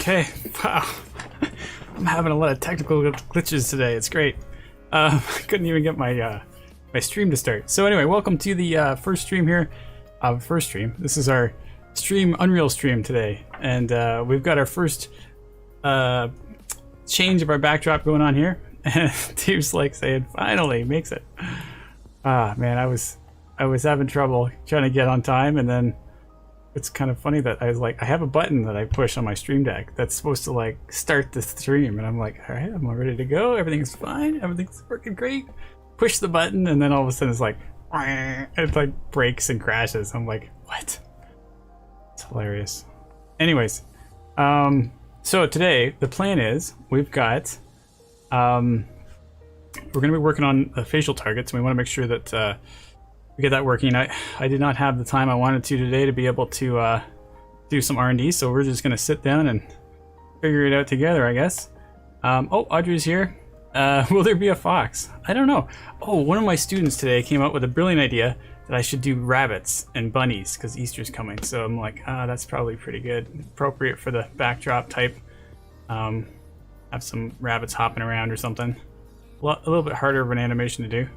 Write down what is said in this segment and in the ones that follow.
Okay, wow. I'm having a lot of technical glitches today. It's great. I couldn't even get my my stream to start. So anyway, welcome to the first stream here. First stream. This is our stream Unreal stream today, and we've got our first change of our backdrop going on here. And Dave's like saying, "Finally makes it." Ah, man, I was having trouble trying to get on time, and then it's kind of funny that I was like, I have a button that I push on my stream deck that's supposed to like start the stream, and I'm like, all right, I'm all ready to go. Everything's fine. Everything's working great. Push the button, and then all of a sudden it's like, it like breaks and crashes. I'm like, what? It's hilarious. Anyways, so today the plan is we've got, we're going to be working on the facial targets, and we want to make sure that we get that working. I did not have the time I wanted to today to be able to do some R&D, so we're just going to sit down and figure it out together, I guess. Oh, Audrey's here. Will there be a fox? I don't know. Oh, one of my students today came up with a brilliant idea that I should do rabbits and bunnies because Easter's coming. So I'm like, that's probably pretty good. Appropriate for the backdrop type. Have some rabbits hopping around or something. A little bit harder of an animation to do.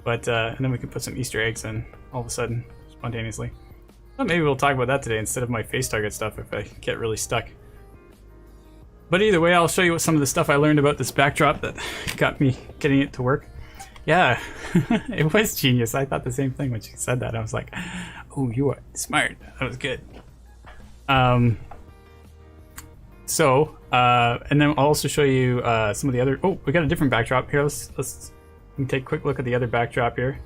But, and then we can put some Easter eggs in all of a sudden, spontaneously. Well, maybe we'll talk about that today instead of my face target stuff if I get really stuck. But either way, I'll show you what some of the stuff I learned about this backdrop that got me getting it to work. Yeah, it was genius. I thought the same thing when she said that. I was like, oh, you are smart. That was good. And then I'll also show you some of the other... Oh, we got a different backdrop here. Let's take a quick look at the other backdrop here.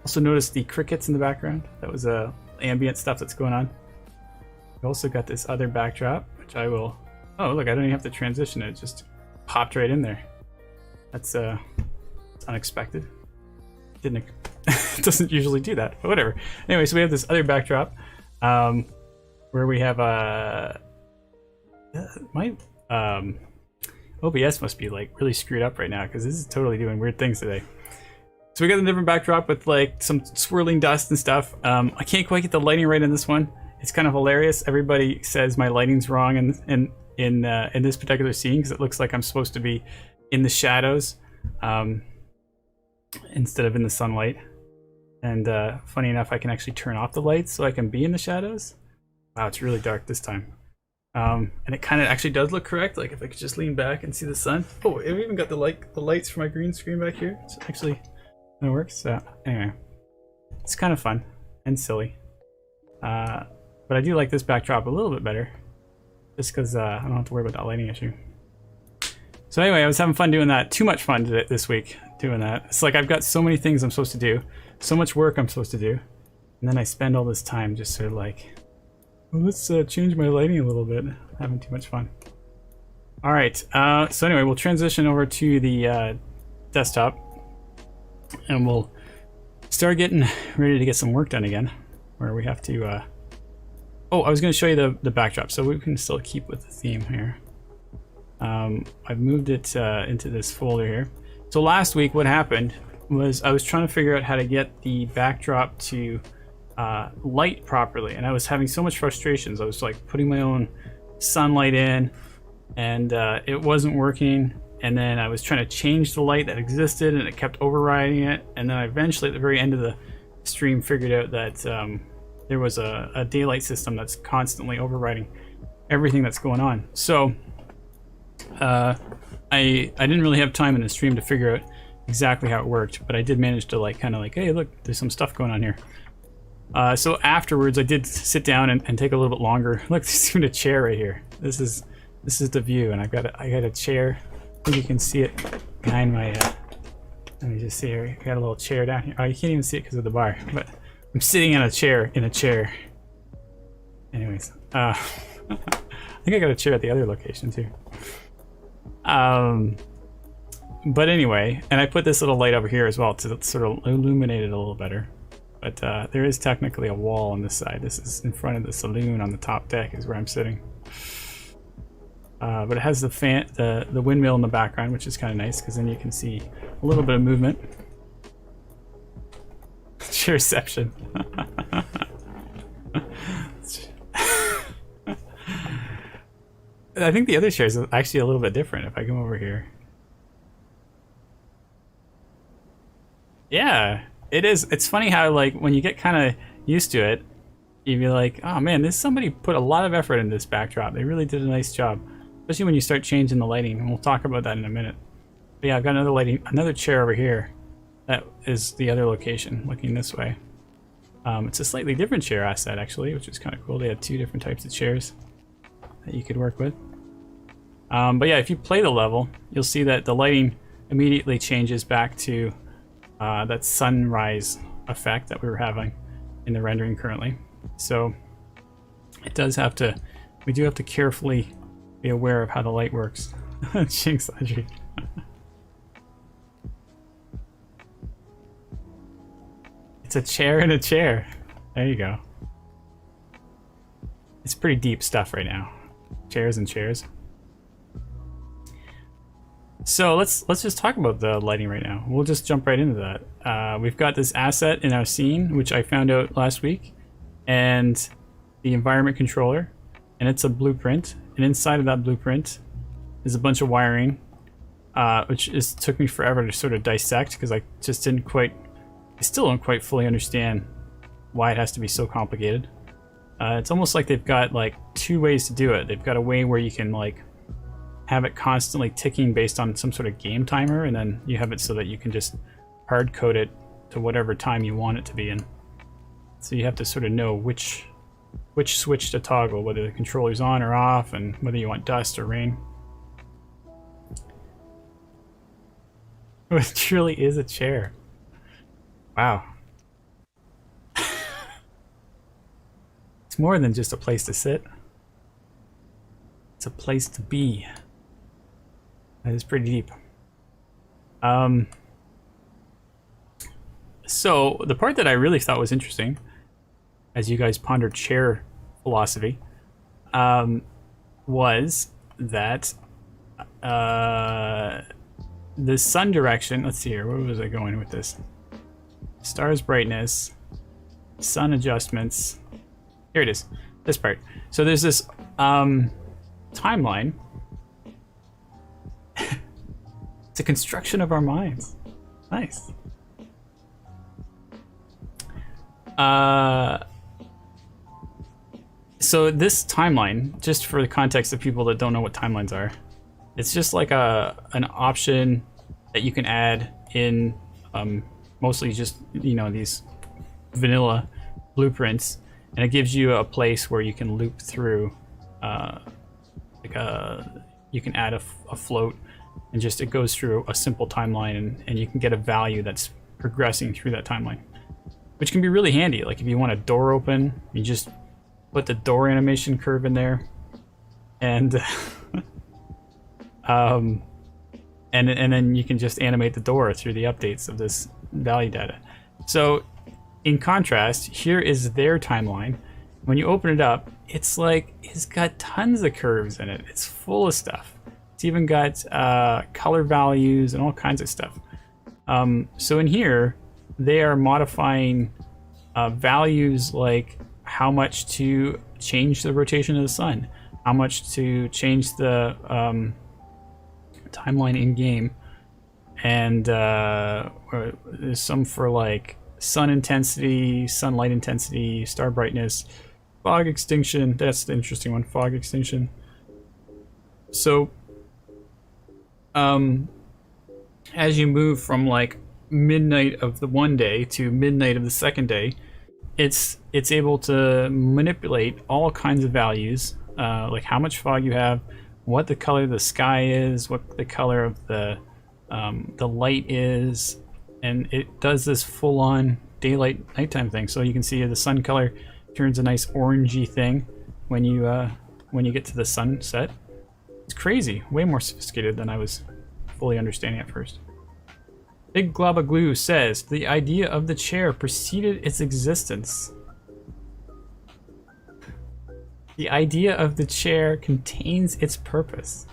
Also notice the crickets in the background. That was ambient stuff that's going on. We also got this other backdrop, which I will... Oh, look, I don't even have to transition it. It just popped right in there. That's unexpected. It doesn't usually do that, but whatever. Anyway, so we have this other backdrop where we have my OBS must be like really screwed up right now because this is totally doing weird things today. So we got a different backdrop with like some swirling dust and stuff. I can't quite get the lighting right in this one. It's kind of hilarious. Everybody says my lighting's wrong in this particular scene because it looks like I'm supposed to be in the shadows instead of in the sunlight. And funny enough, I can actually turn off the lights so I can be in the shadows. Wow, it's really dark this time. And it kind of actually does look correct. Like if I could just lean back and see the sun. Oh, we even got the lights for my green screen back here. It's actually it works. So anyway, it's kind of fun and silly. But I do like this backdrop a little bit better, just because I don't have to worry about that lighting issue. So anyway, I was having fun doing that. Too much fun this week doing that. It's like I've got so many things I'm supposed to do, so much work I'm supposed to do, and then I spend all this time just sort of like, well, let's change my lighting a little bit. I'm having too much fun. All right. So anyway, we'll transition over to the desktop, and we'll start getting ready to get some work done again, where we have to. Oh, I was going to show you the backdrop, so we can still keep with the theme here. I've moved it into this folder here. So last week, what happened was I was trying to figure out how to get the backdrop to light properly, and I was having so much frustrations. I was like putting my own sunlight in, and it wasn't working. And then I was trying to change the light that existed, and it kept overriding it. And then I eventually, at the very end of the stream, figured out that there was a daylight system that's constantly overriding everything that's going on. So I didn't really have time in the stream to figure out exactly how it worked, but I did manage to like kind of like, hey, look, there's some stuff going on here. So afterwards, I did sit down and take a little bit longer. Look, there's even a chair right here. This is the view, and I got a chair. I think you can see it behind my. Let me just see here. I got a little chair down here. Oh, you can't even see it because of the bar, but I'm sitting in a chair. Anyways, I think I got a chair at the other location too. But anyway, and I put this little light over here as well to sort of illuminate it a little better. But there is technically a wall on this side. This is in front of the saloon on the top deck is where I'm sitting. But it has the fan, the windmill in the background, which is kind of nice because then you can see a little bit of movement. Chairception. I think the other chair is actually a little bit different if I come over here. Yeah, it is. It's funny how, like, when you get kind of used to it, you'd be like, oh man, somebody put a lot of effort into this backdrop. They really did a nice job. Especially when you start changing the lighting, and we'll talk about that in a minute. But yeah, I've got another chair over here. That is the other location, looking this way. It's a slightly different chair asset, actually, which is kind of cool. They had 2 different types of chairs that you could work with. But yeah, if you play the level, you'll see that the lighting immediately changes back to that sunrise effect that we were having in the rendering currently. So it does have to, we do have to carefully be aware of how the light works. Jinx, Audrey. It's a chair in a chair. There you go. It's pretty deep stuff right now. Chairs and chairs. So let's just talk about the lighting right now. We'll just jump right into that. We've got this asset in our scene, which I found out last week, and the environment controller, and it's a blueprint. And inside of that blueprint is a bunch of wiring, which took me forever to sort of dissect because I just I still don't quite fully understand why it has to be so complicated. It's almost like they've got like 2 ways to do it. They've got a way where you can like have it constantly ticking based on some sort of game timer, and then you have it so that you can just hard code it to whatever time you want it to be in. So you have to sort of know which switch to toggle, whether the controller's on or off, and whether you want dust or rain. It truly is a chair. Wow. It's more than just a place to sit. It's a place to be. That is pretty deep. So the part that I really thought was interesting, as you guys pondered chair philosophy, was that the sun direction. Let's see here. Where was I going with this? Stars brightness, sun adjustments. Here it is. This part. So there's this timeline. It's a construction of our minds. Nice. So this timeline, just for the context of people that don't know what timelines are, it's just like an option that you can add in mostly just, you know, these vanilla blueprints, and it gives you a place where you can loop through you can add a float, and just it goes through a simple timeline, and you can get a value that's progressing through that timeline, which can be really handy. Like if you want a door open, you just put the door animation curve in there, and and then you can just animate the door through the updates of this value data. So in contrast, here is their timeline. When you open it up, it's like it's got tons of curves in it. It's full of stuff. It's even got color values and all kinds of stuff. So in here, they are modifying values like how much to change the rotation of the sun, how much to change the timeline in game, and there's some for like sun intensity, sunlight intensity, star brightness, fog extinction. That's the interesting one, fog extinction. So as you move from like midnight of the one day to midnight of the second day, it's able to manipulate all kinds of values, like how much fog you have, what the color of the sky is, what the color of the light is, and it does this full-on daylight nighttime thing. So you can see the sun color turns a nice orangey thing when you get to the sunset. It's crazy, way more sophisticated than I was fully understanding at first. Big Glob of Glue says, the idea of the chair preceded its existence. The idea of the chair contains its purpose.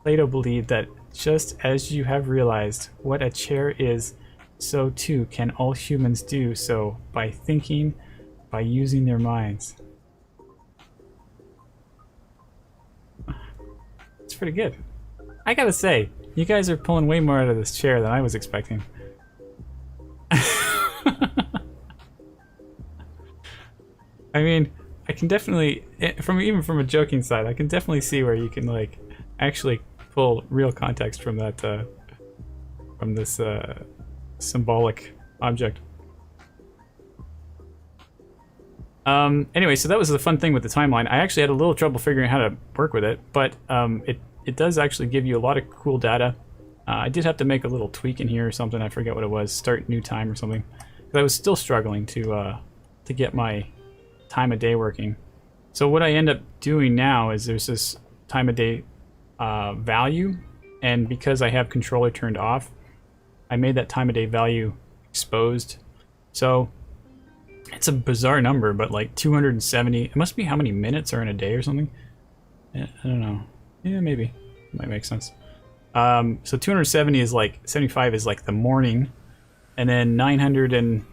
Plato believed that just as you have realized what a chair is, so too can all humans do so by thinking, by using their minds. pretty good. I gotta say, you guys are pulling way more out of this chair than I was expecting. I mean, I can definitely, even from a joking side, I can definitely see where you can like actually pull real context from that, from this symbolic object. Anyway, so that was the fun thing with the timeline. I actually had a little trouble figuring out how to work with it, but it does actually give you a lot of cool data. I did have to make a little tweak in here or something. I forget what it was. Start new time or something. But I was still struggling to get my time of day working. So what I end up doing now is there's this time of day value, and because I have controller turned off, I made that time of day value exposed. So it's a bizarre number, but like 270, it must be how many minutes are in a day or something. I don't know. Yeah, maybe. It might make sense. So 270 is like, 75 is like the morning, and then 900 and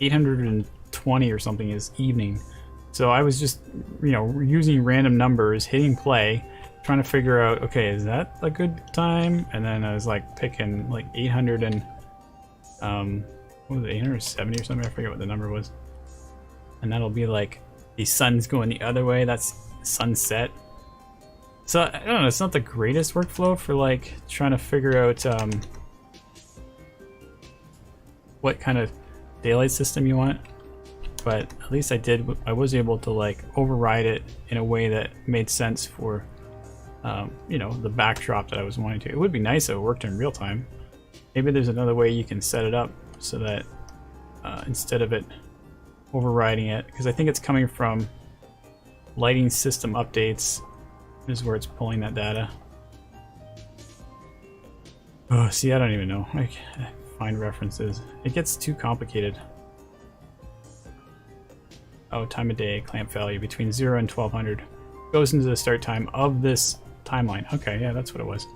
820 or something is evening. So I was just, you know, using random numbers, hitting play, trying to figure out, okay, is that a good time? And then I was like picking like 800 and, what was it, 870 or something? I forget what the number was. And that'll be like the sun's going the other way. That's sunset. So I don't know. It's not the greatest workflow for like trying to figure out what kind of daylight system you want. But at least I was able to like override it in a way that made sense for you know, the backdrop that I was wanting to. It would be nice if it worked in real time. Maybe there's another way you can set it up so that instead of it overriding it, because I think it's coming from lighting system updates is where it's pulling that data. Oh, see, I don't even know. I can't find references. It gets too complicated. Oh, time of day, clamp value between 0 and 1200 goes into the start time of this timeline. Okay, yeah, that's what it was.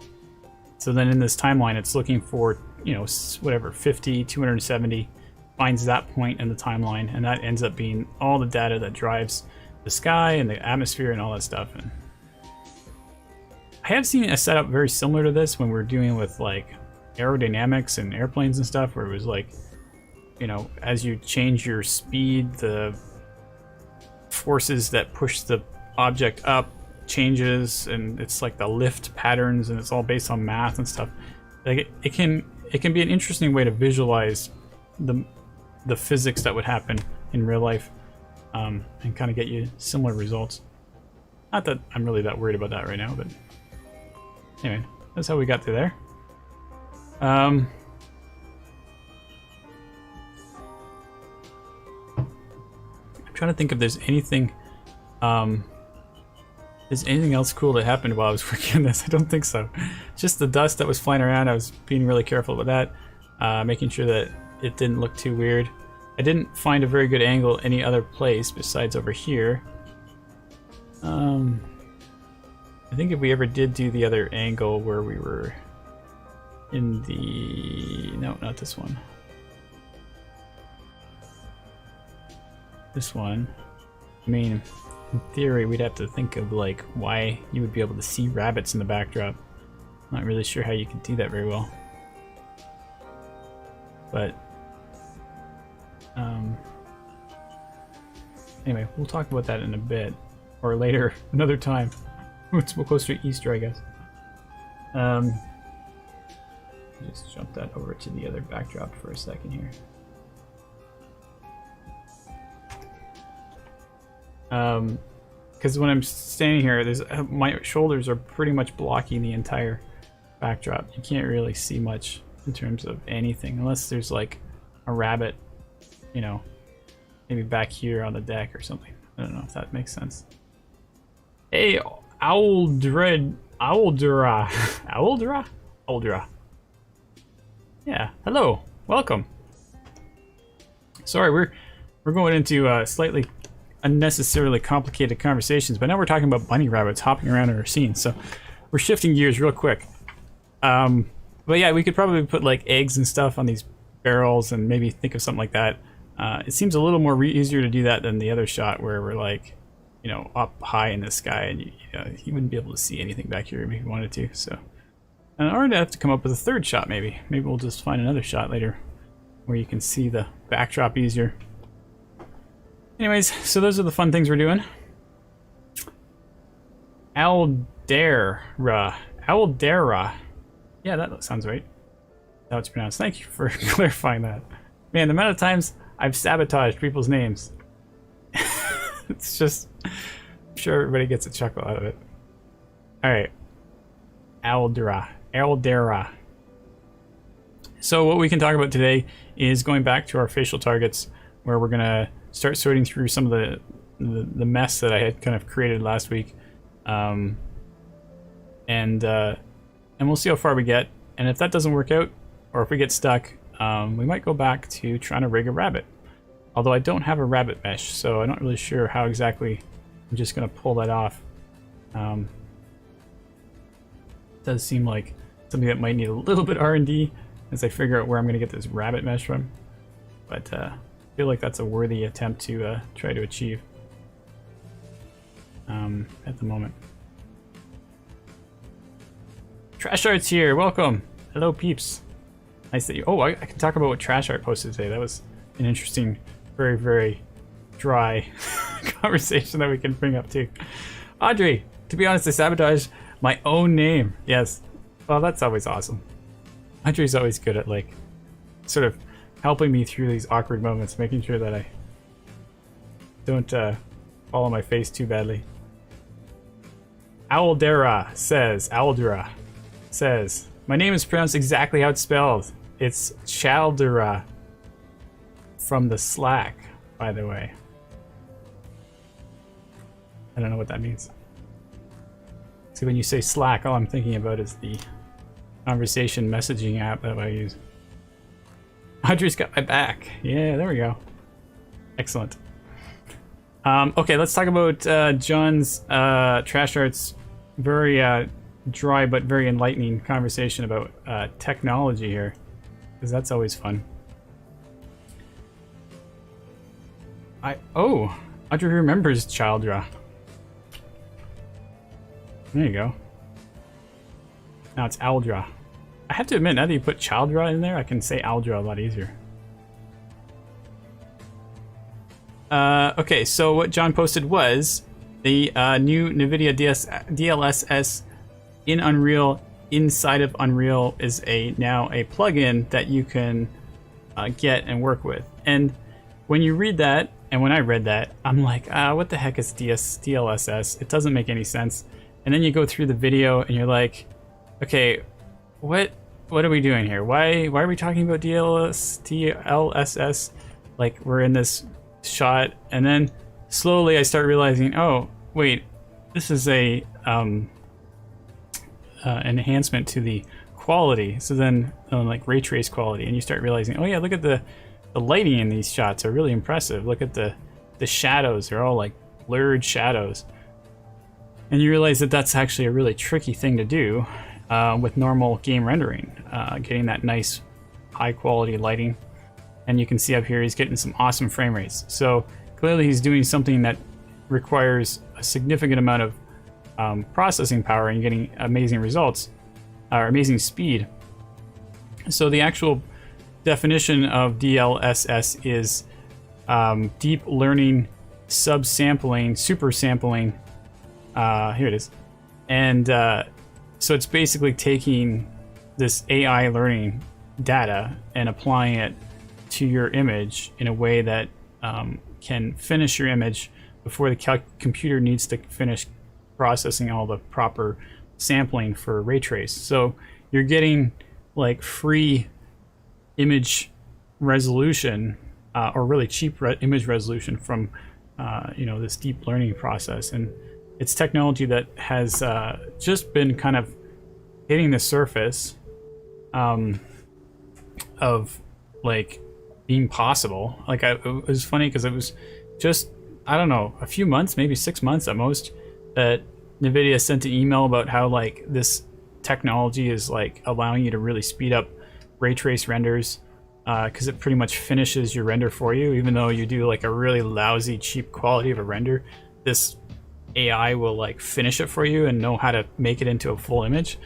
So then in this timeline, it's looking for, you know, whatever, 50, 270, finds that point in the timeline, and that ends up being all the data that drives the sky and the atmosphere and all that stuff. And I have seen a setup very similar to this when we're dealing with like aerodynamics and airplanes and stuff, where it was like, you know, as you change your speed, the forces that push the object up changes, and it's like the lift patterns, and it's all based on math and stuff. Like it can be an interesting way to visualize the physics that would happen in real life, and kind of get you similar results. Not that I'm really that worried about that right now, but anyway, that's how we got to there. I'm trying to think if there's anything else cool that happened while I was working on this. I don't think so. Just the dust that was flying around, I was being really careful about that, making sure that it didn't look too weird. I didn't find a very good angle any other place besides over here. I think if we ever did do the other angle where we were in the... No, not this one. This one. I mean, in theory, we'd have to think of like why you would be able to see rabbits in the backdrop. Not really sure how you could do that very well. But anyway, we'll talk about that in a bit, or later, another time. It's closer to Easter, I guess. Just jump that over to the other backdrop for a second here. Because when I'm standing here, my shoulders are pretty much blocking the entire backdrop. You can't really see much in terms of anything, unless there's like a rabbit, you know, maybe back here on the deck or something. I don't know if that makes sense. Hey, Owldra. Yeah, hello, welcome. Sorry, we're going into slightly unnecessarily complicated conversations, but now we're talking about bunny rabbits hopping around in our scene, so we're shifting gears real quick. But yeah, we could probably put like eggs and stuff on these barrels and maybe think of something like that. It seems a little more easier to do that than the other shot where we're like you know, up high in the sky, and you wouldn't be able to see anything back here if you wanted to. So, and or I'd have to come up with a third shot, maybe. Maybe we'll just find another shot later where you can see the backdrop easier. Anyways, so those are the fun things we're doing. Aldera. Yeah, that sounds right. That's how it's pronounced. Thank you for clarifying that. Man, the amount of times I've sabotaged people's names. It's just, I'm sure everybody gets a chuckle out of it. Alright. Aldera. So what we can talk about today is going back to our facial targets, where we're going to start sorting through some of the mess that I had kind of created last week. And we'll see how far we get. And if that doesn't work out, or if we get stuck, we might go back to trying to rig a rabbit. Although I don't have a rabbit mesh, so I'm not really sure how exactly I'm just going to pull that off. It does seem like something that might need a little bit R&D as I figure out where I'm going to get this rabbit mesh from. But I feel like that's a worthy attempt to try to achieve at the moment. Trash Art's here, welcome! Hello peeps. Nice that you... Oh, I can talk about what Trash Art posted today. That was an interesting, very, very dry conversation that we can bring up too. Audrey, to be honest, I sabotaged my own name. Yes. Well, that's always awesome. Audrey's always good at, like, sort of helping me through these awkward moments, making sure that I don't fall on my face too badly. Aldera says, my name is pronounced exactly how it's spelled. It's Chaldera. From the Slack, by the way. I don't know what that means. See, when you say Slack, all I'm thinking about is the conversation messaging app that I use. Audrey's got my back. Yeah, there we go. Excellent. Okay, let's talk about John's Trash Art's very dry but very enlightening conversation about technology here, because that's always fun. Audrey remembers Childra. There you go. Now it's Aldra. I have to admit, now that you put Childra in there, I can say Aldra a lot easier. Okay, so what John posted was the new NVIDIA DLSS in Unreal. Inside of Unreal is now a plugin that you can get and work with. And when you read that, and when I read that, I'm like, what the heck is DLSS? It doesn't make any sense. And then you go through the video and you're like, okay, what are we doing here? Why are we talking about DLSS? Like, we're in this shot, and then slowly I start realizing, oh wait, this is a enhancement to the quality. So then like ray trace quality, and you start realizing, oh yeah, look at the lighting in these shots are really impressive. Look at the shadows, they're all like blurred shadows. And you realize that that's actually a really tricky thing to do with normal game rendering, getting that nice high quality lighting. And you can see up here he's getting some awesome frame rates. So clearly he's doing something that requires a significant amount of processing power and getting amazing results, or amazing speed. So the actual definition of DLSS is deep learning subsampling, super sampling. Here it is. And so it's basically taking this AI learning data and applying it to your image in a way that can finish your image before the computer needs to finish processing all the proper sampling for ray trace. So you're getting like free image resolution, or really cheap image resolution from this deep learning process. And it's technology that has just been kind of hitting the surface of like being possible. Like it was funny because it was just, I don't know, a few months, maybe 6 months at most, that NVIDIA sent an email about how like this technology is like allowing you to really speed up ray trace renders, because it pretty much finishes your render for you, even though you do like a really lousy cheap quality of a render. this AI will like finish it for you and know how to make it into a full image.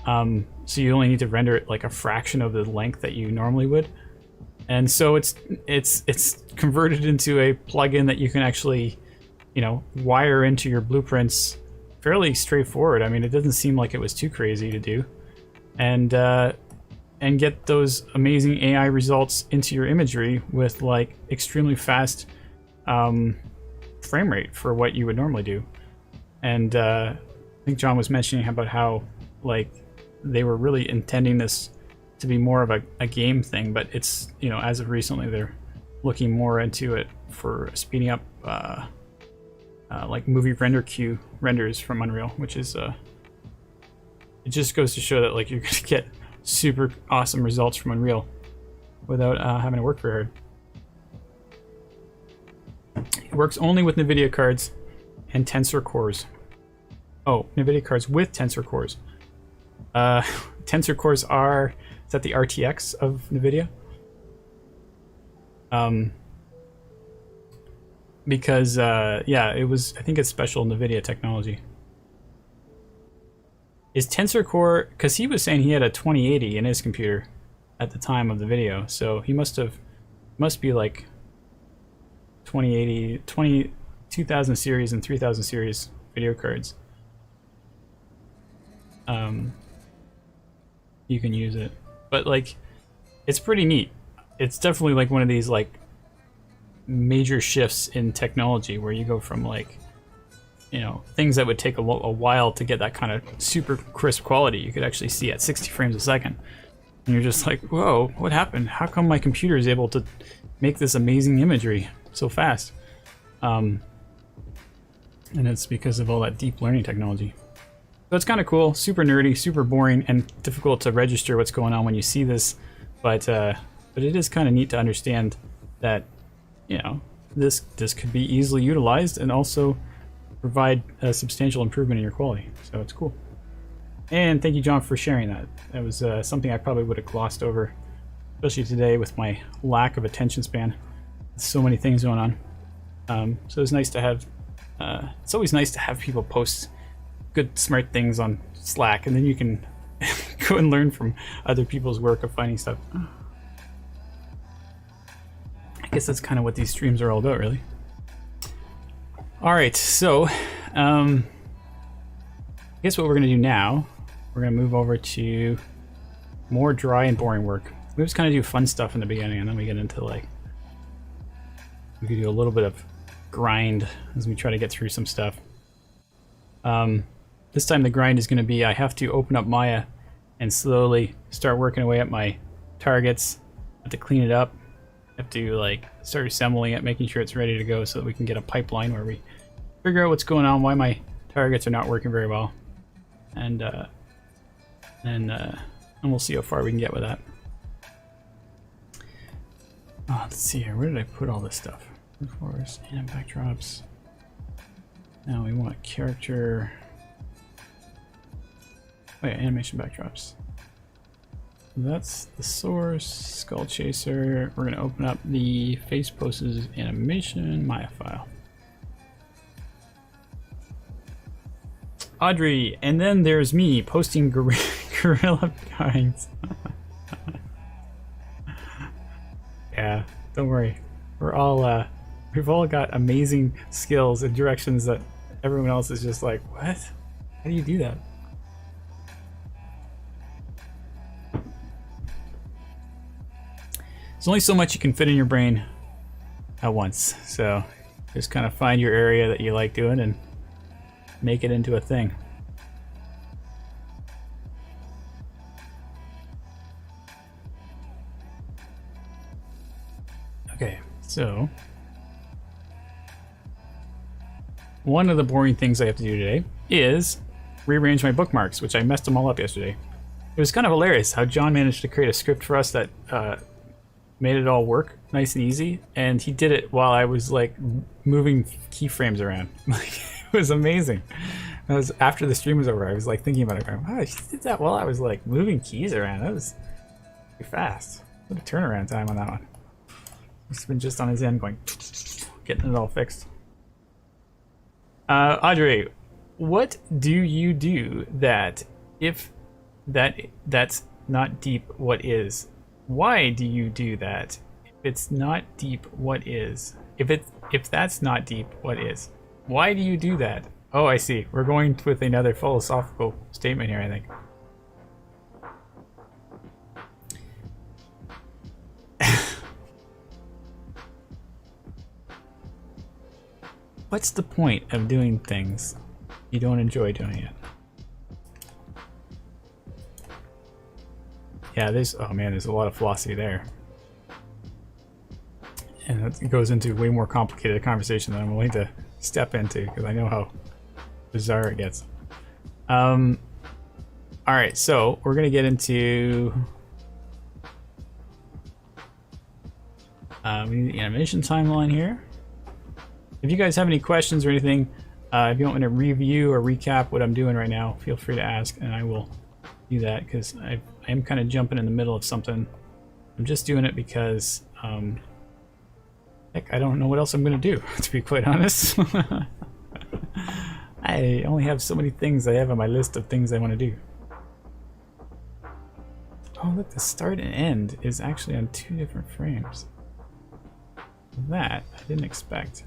So you only need to render it like a fraction of the length that you normally would. And so it's converted into a plugin that you can actually, you know, wire into your blueprints fairly straightforward. I mean, it doesn't seem like it was too crazy to do, and get those amazing AI results into your imagery with like extremely fast frame rate for what you would normally do. And I think John was mentioning about how like they were really intending this to be more of a game thing, but it's, you know, as of recently they're looking more into it for speeding up like movie render queue renders from Unreal, which is it just goes to show that like you're gonna get super awesome results from Unreal without having to work very hard. It works only with NVIDIA cards and Tensor cores. Oh, NVIDIA cards with Tensor cores. Tensor cores are, is that the RTX of NVIDIA? Because yeah, it was, I think it's special NVIDIA technology. Is Tensor Core, because he was saying he had a 2080 in his computer at the time of the video, so he must be like 2000 series and 3000 series video cards. You can use it, but like it's pretty neat. It's definitely like one of these like major shifts in technology where you go from like, you know, things that would take a while to get that kind of super crisp quality you could actually see at 60 frames a second, and you're just like, whoa, what happened? How come my computer is able to make this amazing imagery so fast? And it's because of all that deep learning technology. So it's kind of cool, super nerdy, super boring, and difficult to register what's going on when you see this, but it is kind of neat to understand that, you know, this could be easily utilized and also provide a substantial improvement in your quality. So it's cool. And thank you, John, for sharing that. That was something I probably would have glossed over, especially today with my lack of attention span. So many things going on. So it's nice to have. It's always nice to have people post good, smart things on Slack, and then you can go and learn from other people's work of finding stuff. I guess that's kind of what these streams are all about, really. All right, so I guess what we're gonna do now, we're gonna move over to more dry and boring work. We just kind of do fun stuff in the beginning, and then we get into like, we could do a little bit of grind as we try to get through some stuff. This time the grind is going to be, I have to open up Maya and slowly start working away at my targets. I have to clean it up. I have to like start assembling it, making sure it's ready to go so that we can get a pipeline where we figure out what's going on, why my targets are not working very well, and we'll see how far we can get with that. Let's see here. Where did I put all this stuff? Force and backdrops. Now we want character. Oh yeah, animation backdrops. That's the source, Skull Chaser. We're gonna open up the face poses animation Maya file. Audrey, and then there's me posting gorilla kinds. Yeah, don't worry. We're all we've all got amazing skills and directions that everyone else is just like, what? How do you do that? There's only so much you can fit in your brain at once, so just kind of find your area that you like doing and make it into a thing. Okay, so one of the boring things I have to do today is rearrange my bookmarks, which I messed them all up yesterday. It was kind of hilarious how John managed to create a script for us that made it all work nice and easy, and he did it while I was like moving keyframes around. Like, it was amazing. That was after the stream was over. I was like thinking about it, going, wow, she did that while I was like moving keys around. That was pretty fast. What a turnaround time on that one. He's been just on his end going, getting it all fixed. Audrey, what do you do that if that's not deep, what is? Why do you do that? If it's not deep, what is? If that's not deep, what is? Why do you do that? Oh, I see. We're going with another philosophical statement here, I think. What's the point of doing things you don't enjoy doing it? Yeah, there's, oh man, there's a lot of philosophy there. And it goes into way more complicated conversation than I'm willing to step into because I know how bizarre it gets. Alright, so we're gonna get into we need the animation timeline here. If you guys have any questions or anything, if you want me to review or recap what I'm doing right now, feel free to ask and I will do that because I am kind of jumping in the middle of something. I'm just doing it because heck, I don't know what else I'm gonna do, to be quite honest. I only have so many things I have on my list of things I want to do. Oh look, the start and end is actually on 2 different frames. That I didn't expect.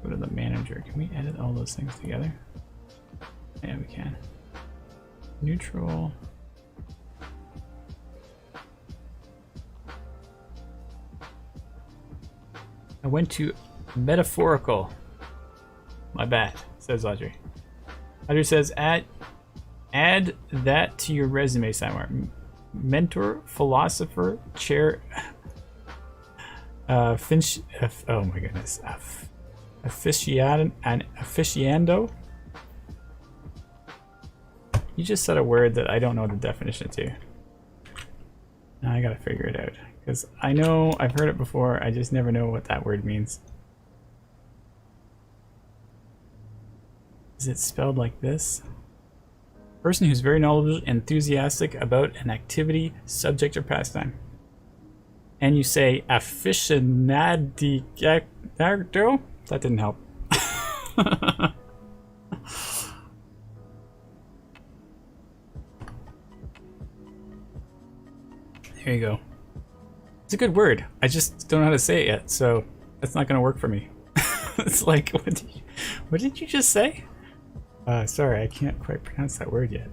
Go to the manager. Can we edit all those things together? Yeah, we can. Neutral. I went to metaphorical. My bad, says Audrey. Audrey says, add that to your resume somewhere. Mentor, philosopher, chair, oh my goodness, aficionado. You just said a word that I don't know the definition to. Now I gotta figure it out because I know I've heard it before. I just never know what that word means. Is it spelled like this? Person who's very knowledgeable and enthusiastic about an activity, subject, or pastime. And you say aficionado? That didn't help. There you go. It's a good word. I just don't know how to say it yet, so that's not gonna work for me. It's like, what did you just say? Sorry, I can't quite pronounce that word yet.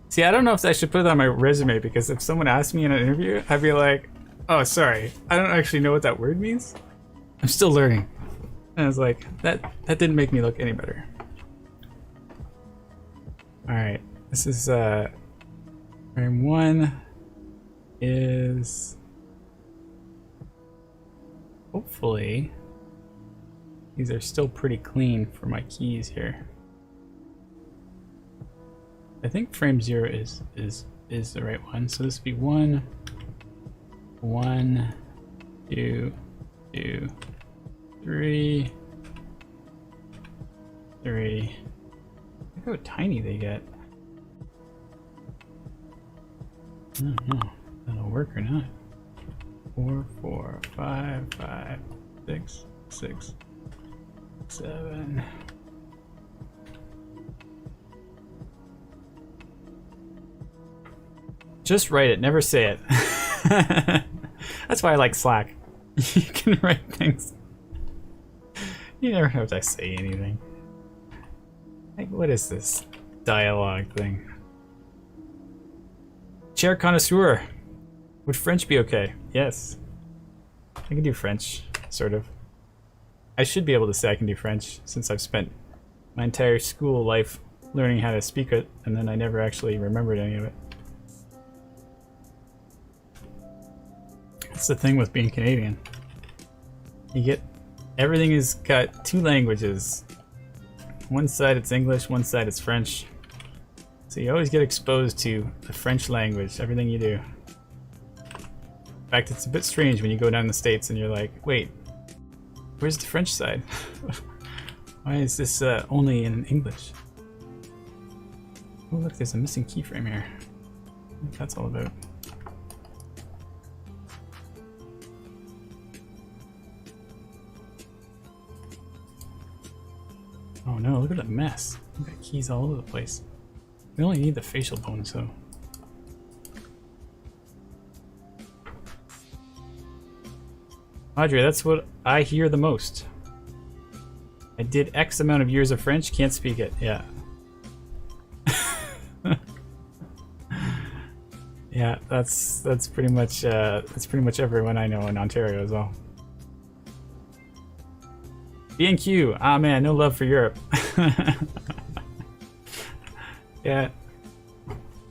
See, I don't know if I should put it on my resume because if someone asked me in an interview, I'd be like, oh, sorry, I don't actually know what that word means. I'm still learning. And I was like, that didn't make me look any better. Alright, this is, frame 1 is, hopefully, these are still pretty clean for my keys here. I think frame 0 is the right one. So this would be 1, 1, 2, 2, 3, 3. Look how tiny they get. I don't know if that'll work or not. 4, 4, 5, 5, 6, 6, 7. Just write it, never say it. That's why I like Slack. You can write things. You never have to say anything. Like, what is this dialogue thing? Chair connoisseur. Would French be okay? Yes. I can do French, sort of. I should be able to say I can do French since I've spent my entire school life learning how to speak it, and then I never actually remembered any of it. That's the thing with being Canadian. You get, everything has got 2 languages. One side it's English, one side it's French. So you always get exposed to the French language, everything you do. In fact, it's a bit strange when you go down in the States and you're like, wait, where's the French side? Why is this only in English? Oh look, there's a missing keyframe here. I think that's all about. Oh no, look at the mess. We've got keys all over the place. We only need the facial bone, so. Audrey, that's what I hear the most. I did X amount of years of French, can't speak it. Yeah. Yeah, that's pretty much everyone I know in Ontario as well. B&Q, ah man, no love for Europe. Yeah,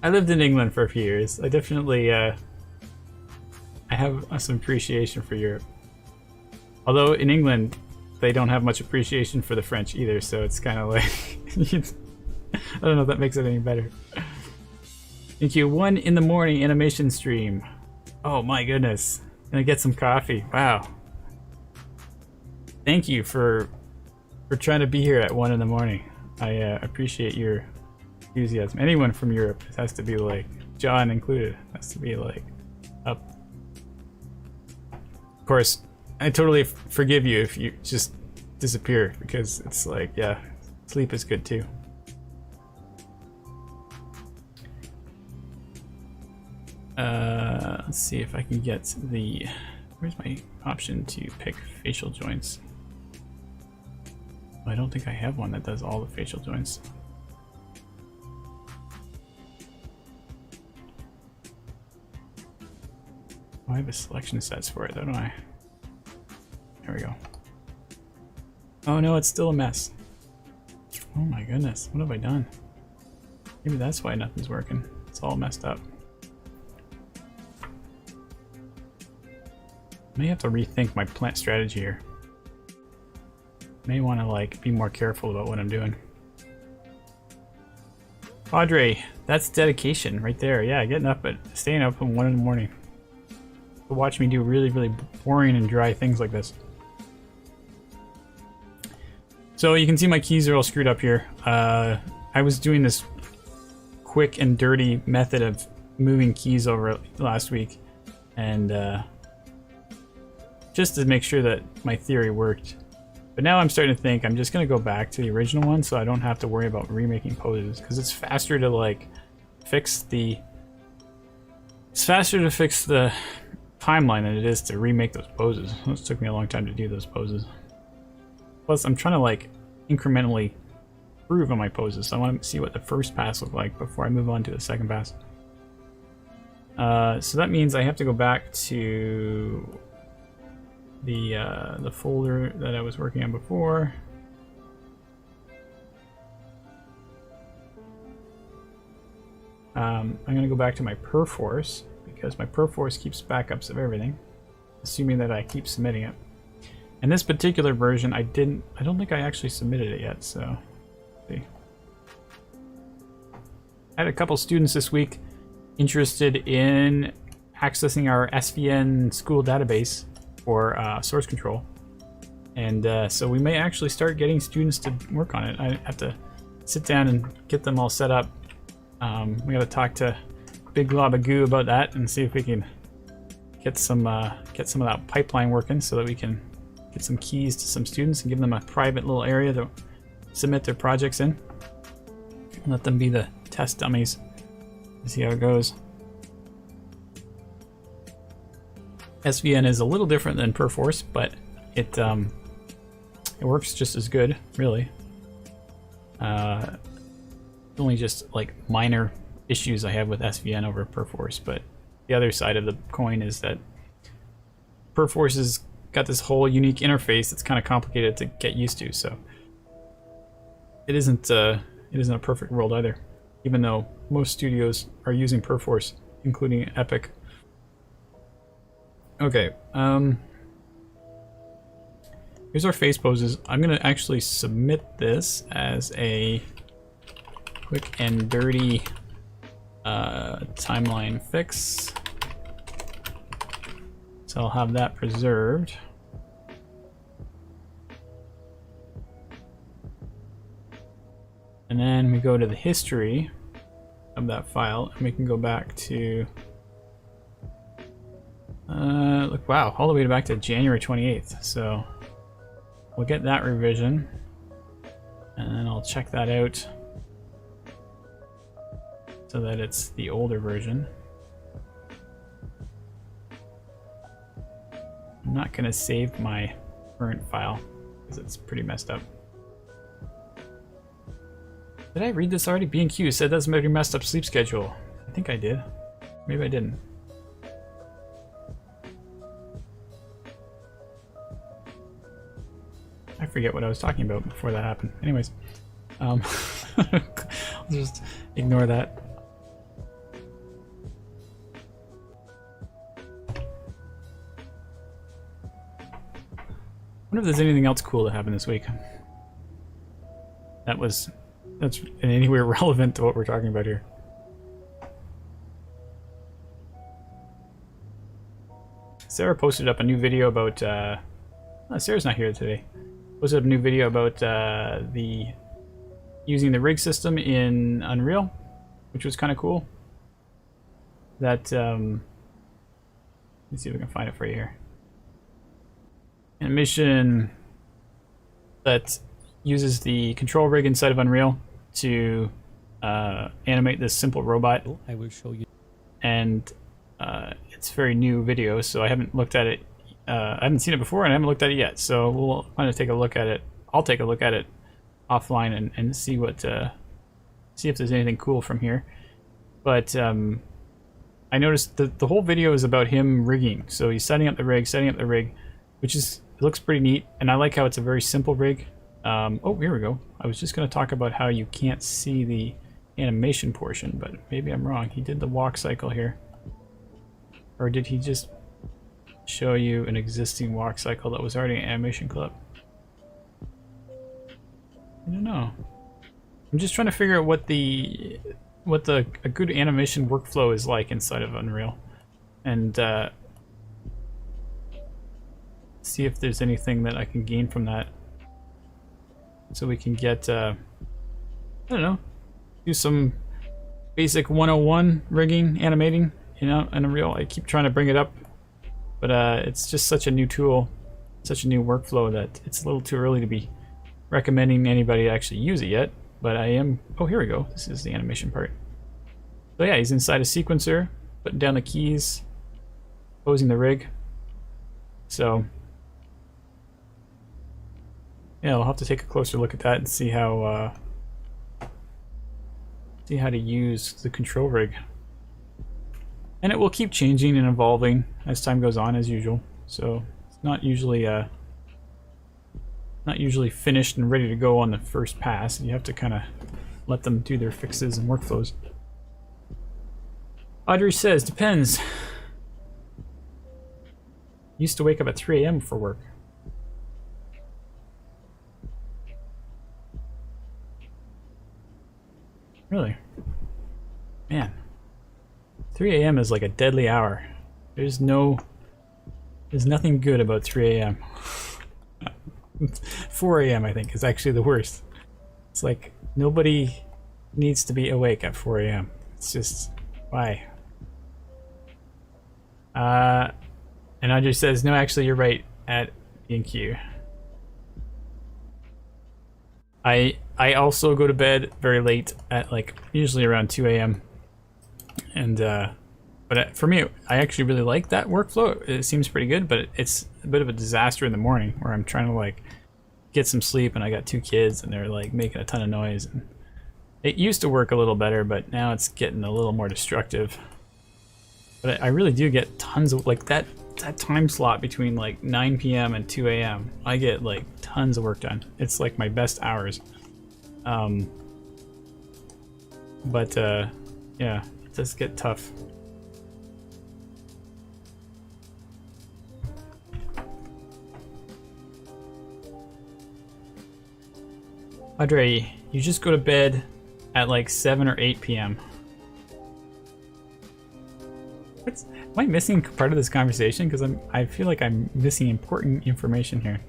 I lived in England for a few years. I definitely, I have some appreciation for Europe. Although in England, they don't have much appreciation for the French either, so it's kind of like, I don't know if that makes it any better. Thank you. 1 in the morning animation stream. Oh my goodness. Gonna get some coffee. Wow. Thank you for trying to be here at 1 in the morning. I appreciate your enthusiasm. Anyone from Europe has to be like, John included, has to be like up. Of course, I totally forgive you if you just disappear, because it's like, yeah, sleep is good too. Let's see if I can get the, where's my option to pick facial joints? I don't think I have one that does all the facial joints. Oh, I have a selection sets for it, don't I? There we go. Oh no, it's still a mess. Oh my goodness, what have I done? Maybe that's why nothing's working. It's all messed up. May have to rethink my plant strategy here. May want to like be more careful about what I'm doing. Padre, that's dedication right there. Yeah, staying up at 1 in the morning to watch me do really, really boring and dry things like this. So you can see my keys are all screwed up here. I was doing this quick and dirty method of moving keys over last week, and just to make sure that my theory worked. But now I'm starting to think I'm just going to go back to the original one so I don't have to worry about remaking poses, because it's faster to like fix the timeline than it is to remake those poses. It took me a long time to do those poses. Plus I'm trying to like incrementally improve on my poses, so I want to see what the first pass looked like before I move on to the second pass. So that means I have to go back to the folder that I was working on before. I'm gonna go back to my Perforce, because my Perforce keeps backups of everything, assuming that I keep submitting it. And this particular version, I don't think I actually submitted it yet, so let's see. I had a couple students this week interested in accessing our SVN school database for source control, and so we may actually start getting students to work on it. I have to sit down and get them all set up. We got to talk to Big Glob of Goo about that and see if we can get some of that pipeline working, so that we can get some keys to some students and give them a private little area to submit their projects in. Let them be the test dummies. See how it goes. SVN is a little different than Perforce, but it works just as good, really. Only just like minor issues I have with SVN over Perforce, but the other side of the coin is that Perforce has got this whole unique interface that's kind of complicated to get used to, so it isn't a perfect world either, even though most studios are using Perforce, including Epic. Okay, here's our face poses. I'm gonna actually submit this as a quick and dirty timeline fix. So I'll have that preserved. And then we go to the history of that file, and we can go back to look, wow, all the way back to January 28th. So we'll get that revision. And then I'll check that out so that it's the older version. I'm not going to save my current file because it's pretty messed up. Did I read this already? B&Q said that's maybe messed up sleep schedule. I think I did. Maybe I didn't. I forget what I was talking about before that happened. Anyways, I'll just ignore that. I wonder if there's anything else cool that happened this week. That's in any way relevant to what we're talking about here. Sarah posted up a new video about Sarah's not here today. Posted up a new video about using the rig system in Unreal, which was kind of cool. That let's see if we can find it for you here. Animation that uses the control rig inside of Unreal to animate this simple robot. I will show you. And it's a very new video, so I haven't looked at it. I haven't seen it before, and I haven't looked at it yet. So we'll kind of take a look at it. I'll take a look at it offline and see what see if there's anything cool from here. But I noticed the whole video is about him rigging. So he's setting up the rig, which is it looks pretty neat, and I like how it's a very simple rig. Oh, here we go. I was just going to talk about how you can't see the animation portion, but maybe I'm wrong. He did the walk cycle here. Or did he just show you an existing walk cycle that was already an animation clip? I don't know. I'm just trying to figure out what a good animation workflow is like inside of Unreal, and see if there's anything that I can gain from that, so we can get I don't know, do some basic 101 rigging, animating, you know, in Unreal. I keep trying to bring it up, but it's just such a new tool, such a new workflow that it's a little too early to be recommending anybody actually use it yet. But I am. Oh, here we go. This is the animation part. So yeah, he's inside a sequencer, putting down the keys, posing the rig. So yeah, I'll have to take a closer look at that and see how to use the control rig. And it will keep changing and evolving as time goes on, as usual. So it's not usually finished and ready to go on the first pass. You have to kind of let them do their fixes and workflows. Audrey says, depends. Used to wake up at 3 a.m. for work. Really? Man. 3 a.m. is like a deadly hour. There's nothing good about 3 a.m. 4 a.m. I think is actually the worst. It's like nobody needs to be awake at 4 a.m. It's just, why? And Audrey says, no, actually you're right at B&Q. I also go to bed very late at like usually around 2 a.m. And but for me, I actually really like that workflow. It seems pretty good, but it's a bit of a disaster in the morning where I'm trying to like get some sleep, and I got 2 kids and they're like making a ton of noise. And it used to work a little better, but now it's getting a little more destructive. But I really do get tons of like that time slot between like 9 p.m. and 2 a.m. I get like tons of work done. It's like my best hours. But yeah, it does get tough. Audrey, you just go to bed at like 7 or 8 p.m. Am I missing part of this conversation? Because I feel like I'm missing important information here.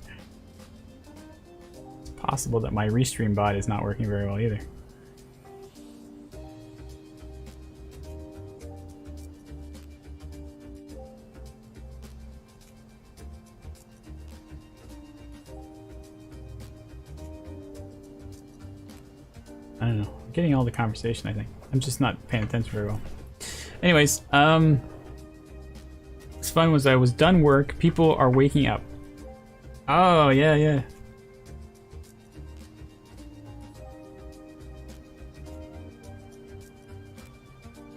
It's possible that my restream bot is not working very well either. I don't know. I'm getting all the conversation, I think. I'm just not paying attention very well. Anyways, what's fun was I was done work. People are waking up. Oh, yeah, yeah.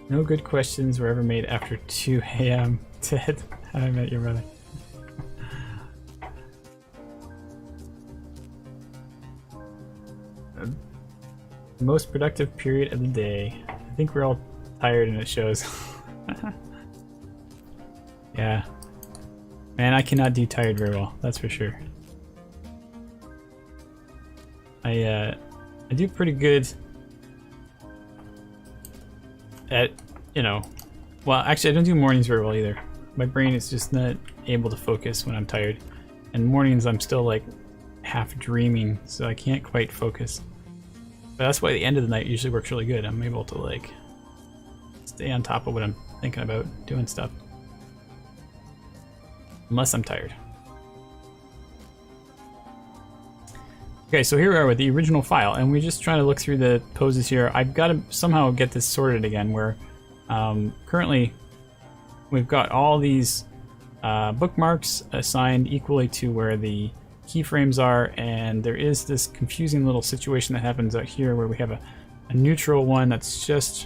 No good questions were ever made after 2 a.m. Ted, how I met your brother. Most productive period of the day. I think we're all tired and it shows. Yeah. Man, I cannot do tired very well, that's for sure. I do pretty good at, you know, well, actually I don't do mornings very well either. My brain is just not able to focus when I'm tired. And mornings I'm still like half dreaming, so I can't quite focus. But that's why the end of the night usually works really good. I'm able to like stay on top of what I'm thinking about, doing stuff. Unless I'm tired. Okay, so here we are with the original file, and we're just trying to look through the poses here. I've got to somehow get this sorted again, where currently we've got all these bookmarks assigned equally to where the keyframes are, and there is this confusing little situation that happens out here where we have a neutral one that's just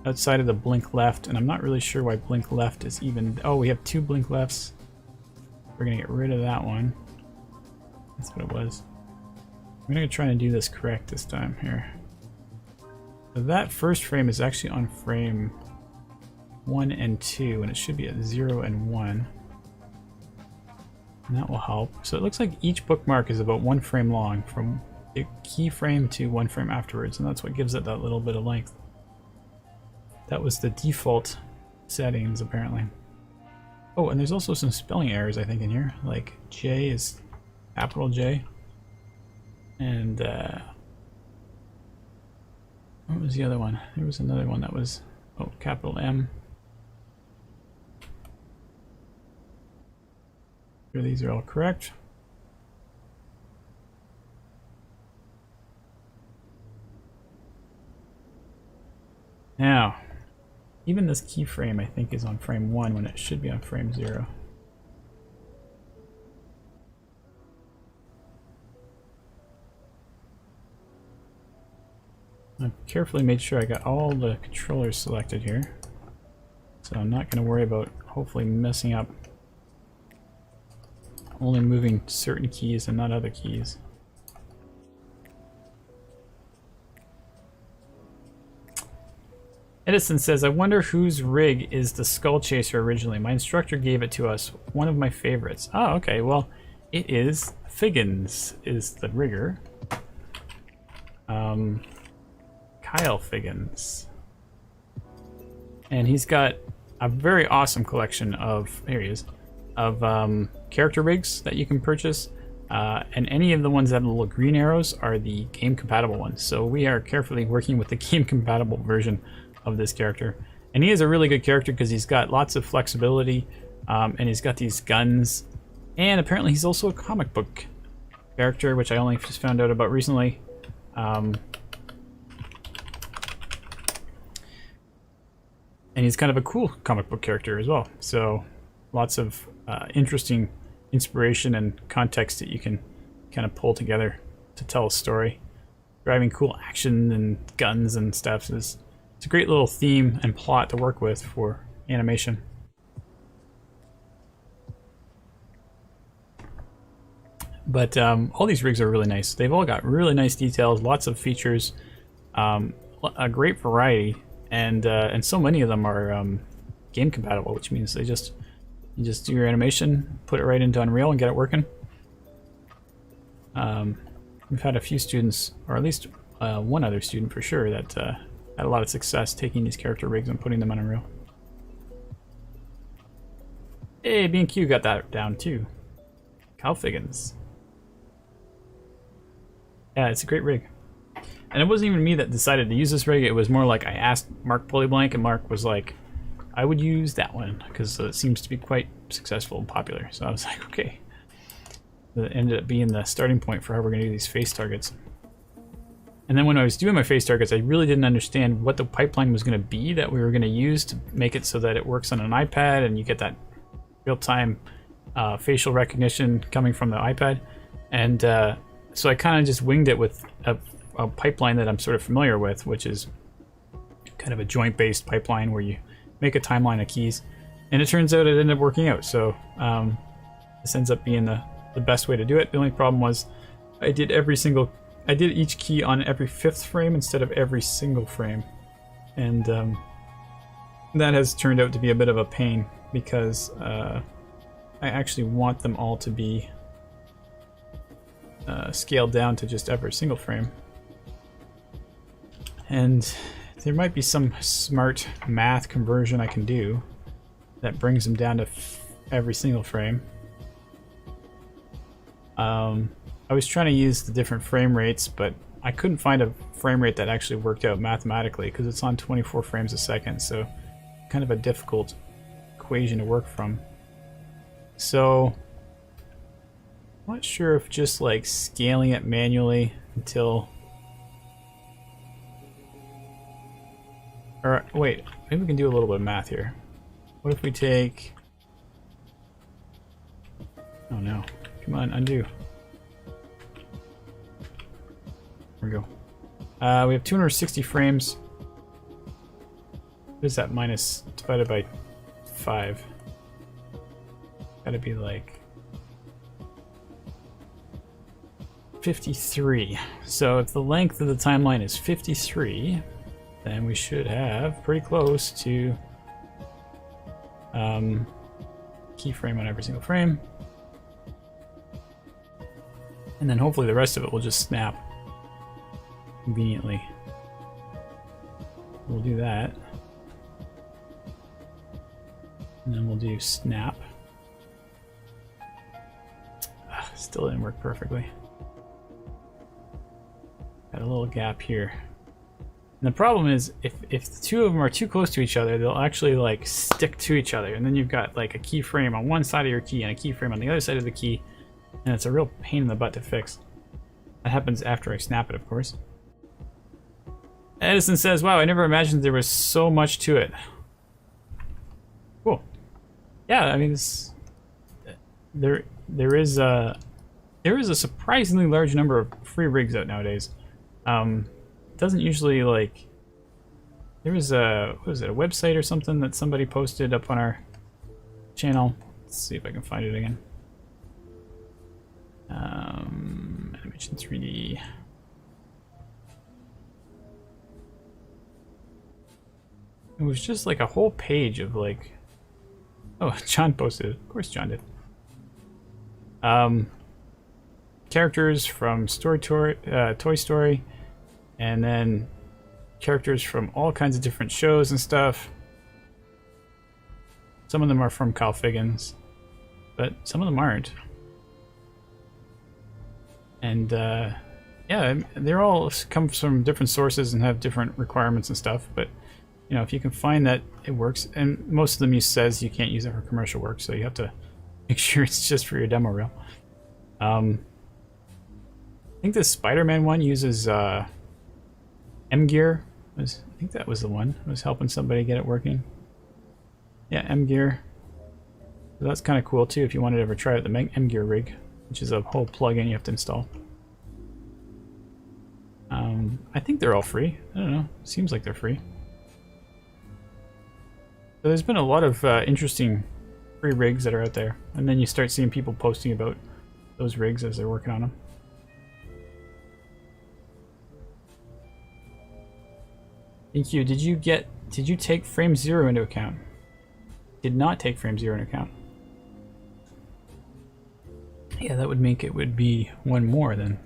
outside of the blink left, and I'm not really sure why blink left is even... Oh, we have 2 blink lefts. We're gonna get rid of that one. That's what it was. I'm gonna try and do this correct this time here. So that first frame is actually on frame 1 and 2, and it should be at 0 and 1. And that will help. So it looks like each bookmark is about 1 frame long, from the keyframe to 1 frame afterwards, and that's what gives it that little bit of length. That was the default settings, apparently. Oh, and there's also some spelling errors, I think, in here. Like, J is capital J. And, what was the other one? There was another one that was, oh, capital M. Sure these are all correct. Now, even this keyframe, I think, is on frame 1 when it should be on frame 0. I've carefully made sure I got all the controllers selected here, so I'm not going to worry about hopefully messing up, only moving certain keys and not other keys. Edison says, I wonder whose rig is the Skull Chaser originally. My instructor gave it to us. One of my favorites. Oh, okay. Well, it is Figgins is the rigger. Kyle Figgins. And he's got a very awesome collection of, here he is, of character rigs that you can purchase. And any of the ones that have the little green arrows are the game compatible ones. So we are carefully working with the game compatible version of this character, and he is a really good character because he's got lots of flexibility, and he's got these guns, and apparently he's also a comic book character, which I only just found out about recently. And he's kind of a cool comic book character as well, so lots of interesting inspiration and context that you can kind of pull together to tell a story. Driving cool action and guns and stuff is... It's a great little theme and plot to work with for animation. But all these rigs are really nice. They've all got really nice details, lots of features, a great variety, and so many of them are game compatible, which means they you just do your animation, put it right into Unreal, and get it working. We've had a few students, or at least one other student for sure, that had a lot of success taking these character rigs and putting them on Unreal. Hey, B&Q got that down too. Kyle Figgins. Yeah, it's a great rig. And it wasn't even me that decided to use this rig, it was more like I asked Mark Polyblank, and Mark was like, I would use that one, because it seems to be quite successful and popular. So I was like, okay. That ended up being the starting point for how we're going to do these face targets. And then when I was doing my face targets, I really didn't understand what the pipeline was going to be that we were going to use to make it so that it works on an iPad and you get that real-time facial recognition coming from the iPad. And so I kind of just winged it with a pipeline that I'm sort of familiar with, which is kind of a joint-based pipeline where you make a timeline of keys. And it turns out it ended up working out. So this ends up being the best way to do it. The only problem was I did each key on every 5th frame instead of every single frame. And that has turned out to be a bit of a pain because I actually want them all to be scaled down to just every single frame. And there might be some smart math conversion I can do that brings them down to every single frame. I was trying to use the different frame rates, but I couldn't find a frame rate that actually worked out mathematically because it's on 24 frames a second, so kind of a difficult equation to work from. So I'm not sure if just like scaling it manually until... Or wait, maybe we can do a little bit of math here. What if we take... Oh no, come on, undo. There we go. We have 260 frames. What is that minus divided by 5? Gotta be like 53. So if the length of the timeline is 53, then we should have pretty close to keyframe on every single frame. And then hopefully the rest of it will just snap conveniently. We'll do that. And then we'll do snap. Still didn't work perfectly. Got a little gap here. And the problem is if the two of them are too close to each other, they'll actually like stick to each other. And then you've got like a keyframe on one side of your key and a keyframe on the other side of the key. And it's a real pain in the butt to fix. That happens after I snap it, of course. Edison says, wow, I never imagined there was so much to it. Cool. Yeah, I mean, there is a surprisingly large number of free rigs out nowadays. It doesn't usually like... There was a website or something that somebody posted up on our channel. Let's see if I can find it again. Animation 3D. It was just like a whole page of like... Oh, John posted it. Of course John did. Characters from Toy Story, and then characters from all kinds of different shows and stuff. Some of them are from Kyle Figgins, but some of them aren't. And yeah, they're all come from different sources and have different requirements and stuff, but you know, if you can find that it works, and most of them use says you can't use it for commercial work, so you have to make sure it's just for your demo reel. I think the Spider-Man one uses M-Gear. I think that was the one. I was helping somebody get it working. Yeah, M-Gear. So that's kind of cool too if you wanted to ever try out the M-Gear rig, which is a whole plugin you have to install. I think they're all free. I don't know. Seems like they're free. So there's been a lot of interesting free rigs that are out there, and then you start seeing people posting about those rigs as they're working on them. Thank you. Did you take frame 0 into account? Did not take frame 0 into account. Yeah, that would make it would be one more then.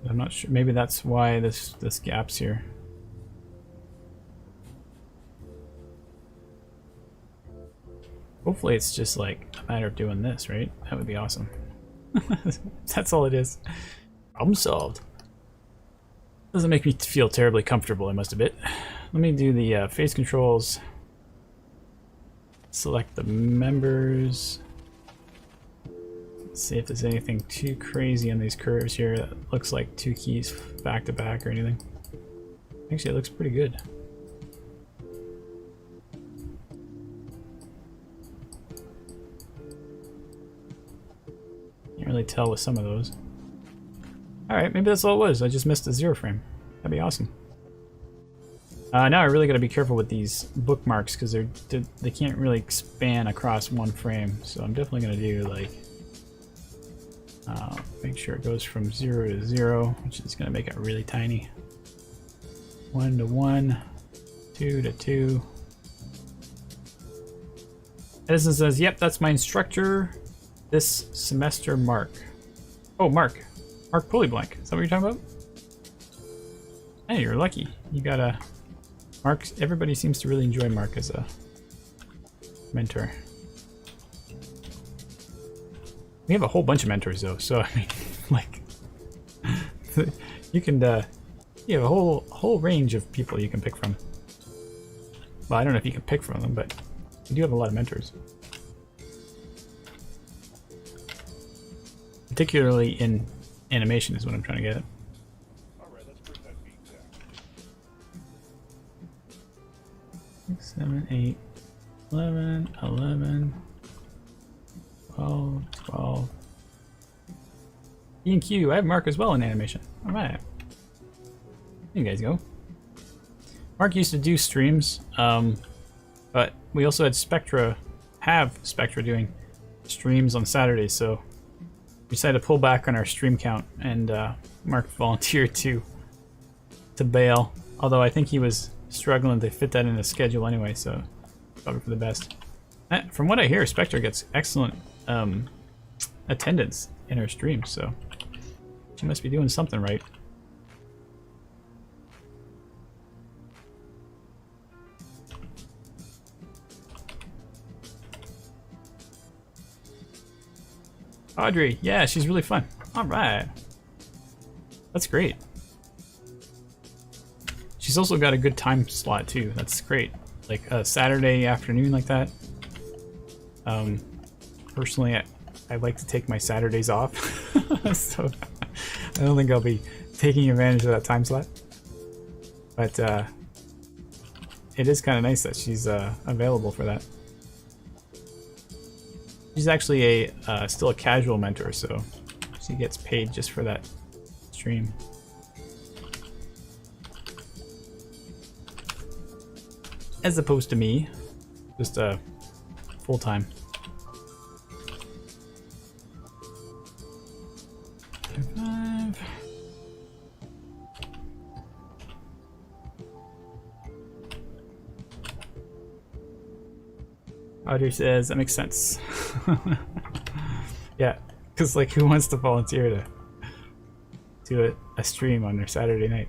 I'm not sure. Maybe that's why this gap's here. Hopefully it's just like a matter of doing this, right? That would be awesome. That's all it is. Problem solved. Doesn't make me feel terribly comfortable, I must admit. Let me do the face controls. Select the members. Let's see if there's anything too crazy in these curves here that looks like two keys back to back or anything. Actually, it looks pretty good. Can't really tell with some of those. Alright, maybe that's all it was. I just missed a zero frame. That'd be awesome. Now I really got to be careful with these bookmarks because they can't really span across one frame. So I'm definitely going to do like make sure it goes from 0 to 0, which is going to make it really tiny. 1 to 1, 2 to 2. Edison says, "Yep, that's my instructor this semester, Mark." Oh, Mark Pullyblank. Is that what you're talking about? Hey, you're lucky. You got a Mark. Everybody seems to really enjoy Mark as a mentor. We have a whole bunch of mentors though, so I mean, like, you can you have a whole range of people you can pick from. Well, I don't know if you can pick from them, but you do have a lot of mentors. Particularly in animation is what I'm trying to get at. Alright, let's bring that beat down. 6, 7, 8, 11, 11, 12, 12. E and Q, I have Mark as well in animation. Alright. There you guys go. Mark used to do streams, but we also had Spectra doing streams on Saturdays, so we decided to pull back on our stream count, and Mark volunteered to bail. Although I think he was struggling to fit that in his schedule anyway, so probably for the best. From what I hear, Spectra gets excellent attendance in her streams, so she must be doing something right. Audrey, yeah, she's really fun. All right, that's great. She's also got a good time slot too. That's great. Like a Saturday afternoon like that. Personally, I like to take my Saturdays off, so I don't think I'll be taking advantage of that time slot. But it is kind of nice that she's available for that. She's actually still a casual mentor, so she gets paid just for that stream. As opposed to me, just full-time. Audrey says, that makes sense. Yeah, because like who wants to volunteer to do a stream on their Saturday night?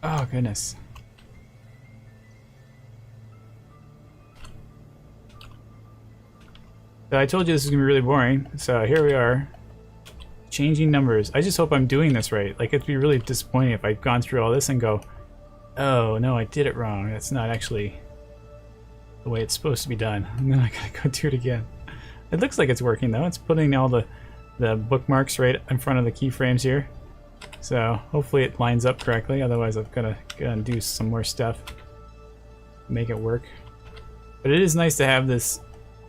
Oh goodness. So I told you this is gonna be really boring, so here we are. Changing numbers. I just hope I'm doing this right. Like, it'd be really disappointing if I'd gone through all this and go, oh no, I did it wrong. That's not actually the way it's supposed to be done. And then I gotta go do it again. It looks like it's working though. It's putting all the bookmarks right in front of the keyframes here. So hopefully it lines up correctly. Otherwise I've gotta go and do some more stuff to make it work. But it is nice to have this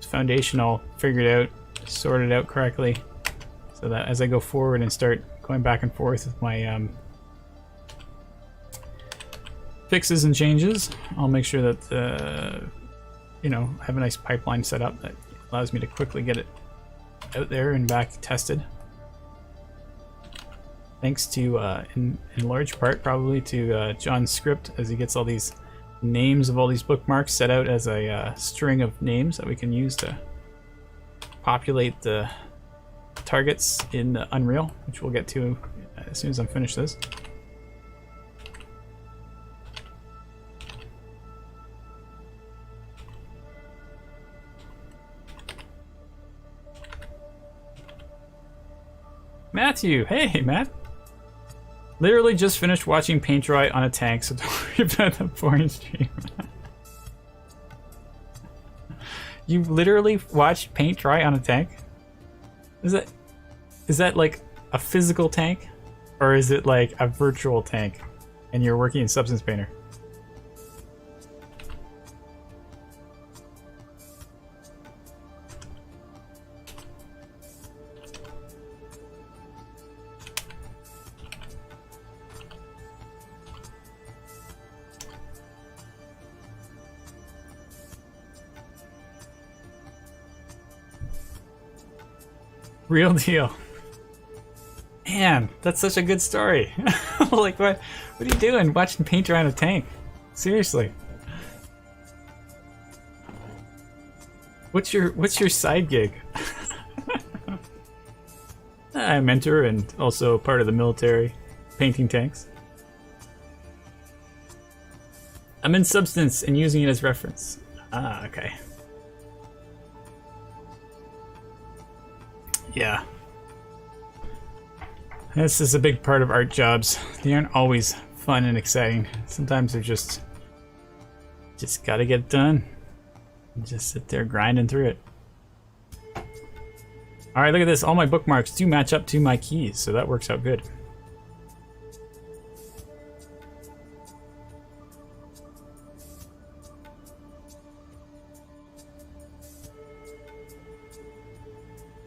foundation all figured out, sorted out correctly. So that as I go forward and start going back and forth with my fixes and changes, I'll make sure that you know, I have a nice pipeline set up that allows me to quickly get it out there and back tested. Thanks to, in large part, probably to John's script, as he gets all these names of all these bookmarks set out as a string of names that we can use to populate the targets in Unreal, which we'll get to as soon as I'm finished this. Matthew, hey Matt. Literally just finished watching paint dry on a tank, so don't worry about the boring stream. You literally watched paint dry on a tank? Is that like a physical tank? Or is it like a virtual tank and you're working in Substance Painter? Real deal. Man, that's such a good story. Like, what are you doing watching paint dry on a tank? Seriously. What's your side gig? I'm a mentor and also part of the military, painting tanks. I'm in Substance and using it as reference. Ah, okay. Yeah. This is a big part of art jobs. They aren't always fun and exciting. Sometimes they're just gotta get it done. And just sit there grinding through it. Alright, look at this. All my bookmarks do match up to my keys, so that works out good.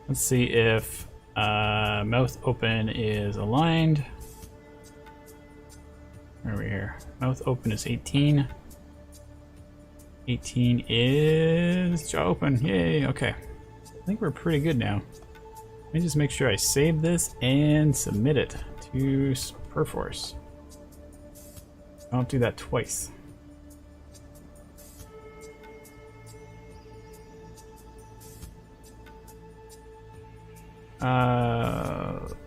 Let's see if mouth open is aligned. Where are we here? Mouth open is 18. 18 is jaw open. Yay, okay. I think we're pretty good now. Let me just make sure I save this and submit it to Perforce. Don't do that twice.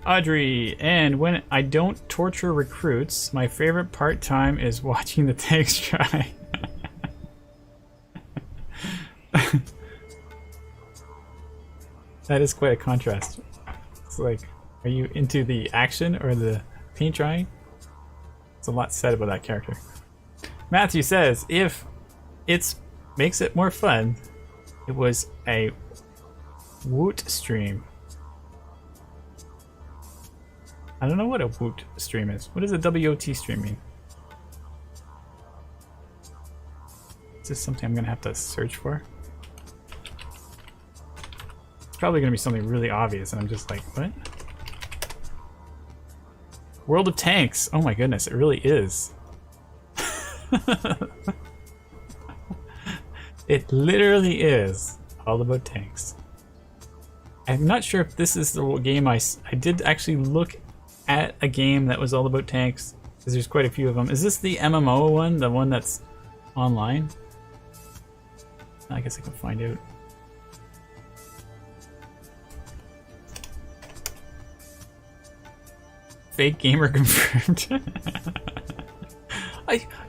Audrey, and when I don't torture recruits, my favorite part-time is watching the tanks try. That is quite a contrast. It's like, are you into the action or the paint drying? It's a lot said about that character. Matthew says, if it makes it more fun, it was a Woot stream. I don't know what a Woot stream is. What does a WOT stream mean? Is this something I'm gonna have to search for? It's probably gonna be something really obvious and I'm just like, what? World of Tanks. Oh my goodness, it really is. It literally is all about tanks. I'm not sure if this is the game I did actually look at a game that was all about tanks, because there's quite a few of them. Is this the MMO one? The one that's online? I guess I can find out. Fake gamer confirmed.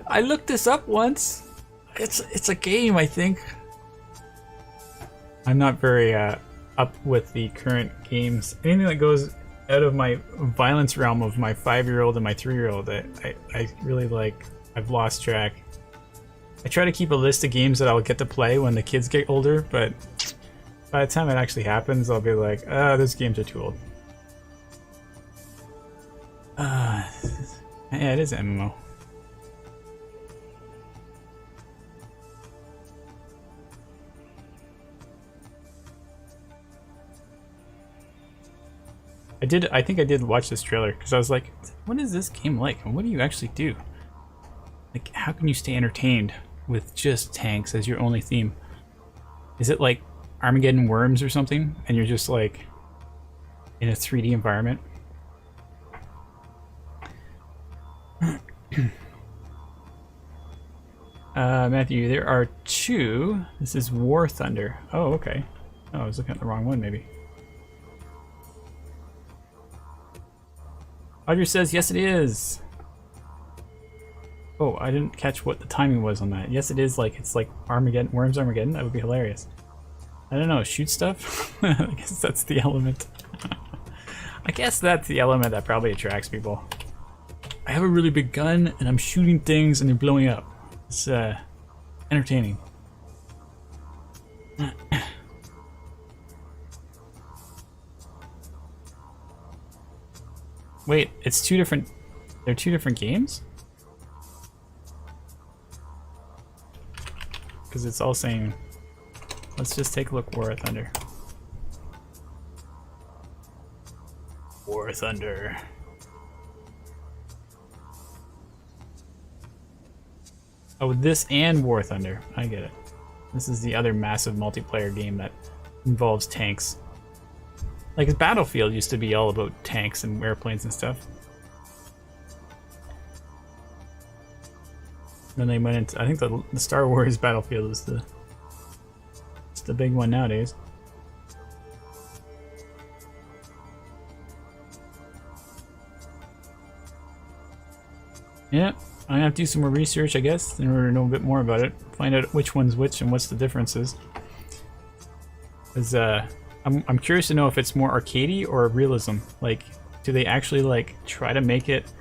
I looked this up once. It's a game, I think. I'm not very up with the current games. Anything that goes out of my violence realm of my 5-year-old and my 3-year-old, I really like. I've lost track. I try to keep a list of games that I'll get to play when the kids get older, but by the time it actually happens, I'll be like, those games are too old. Yeah, it is an MMO. I think I did watch this trailer because I was like, what is this game like and what do you actually do? Like, how can you stay entertained with just tanks as your only theme? Is it like Armageddon Worms or something and you're just like in a 3D environment? Matthew, there are 2. This is War Thunder. Oh, okay. Oh, I was looking at the wrong one maybe. Audrey says, yes it is. Oh, I didn't catch what the timing was on that. Yes it is, like, it's like Armageddon, Worms Armageddon. That would be hilarious. I don't know, shoot stuff? I guess that's the element. I guess that's the element that probably attracts people. I have a really big gun and I'm shooting things and they're blowing up. It's entertaining. Wait, it's two different. They're two different games? Because it's all saying. Let's just take a look. War of Thunder. War of Thunder. Oh, this and War of Thunder. I get it. This is the other massive multiplayer game that involves tanks. Like Battlefield used to be all about tanks and airplanes and stuff. Then they went into, I think the Star Wars Battlefield is the big one nowadays. Yeah, I'm gonna have to do some more research, I guess, in order to know a bit more about it. Find out which one's which and what's the differences. Because I'm curious to know if it's more arcadey or realism. Like, do they actually like try to make it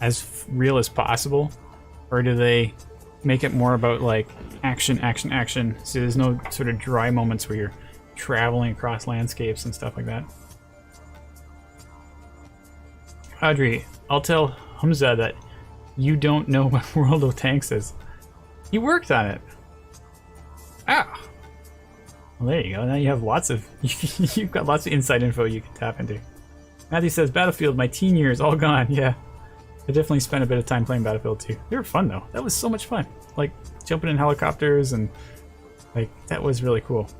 as real as possible, or do they make it more about like action, action, action? So there's no sort of dry moments where you're traveling across landscapes and stuff like that. Audrey, I'll tell Hamza that you don't know what World of Tanks is. He worked on it. Ah. Well, there you go. Now you have lots of you've got lots of inside info you can tap into. Matthew says, Battlefield, my teen years all gone. Yeah, I definitely spent a bit of time playing Battlefield 2. They were fun though. That was so much fun. Like jumping in helicopters and like that was really cool.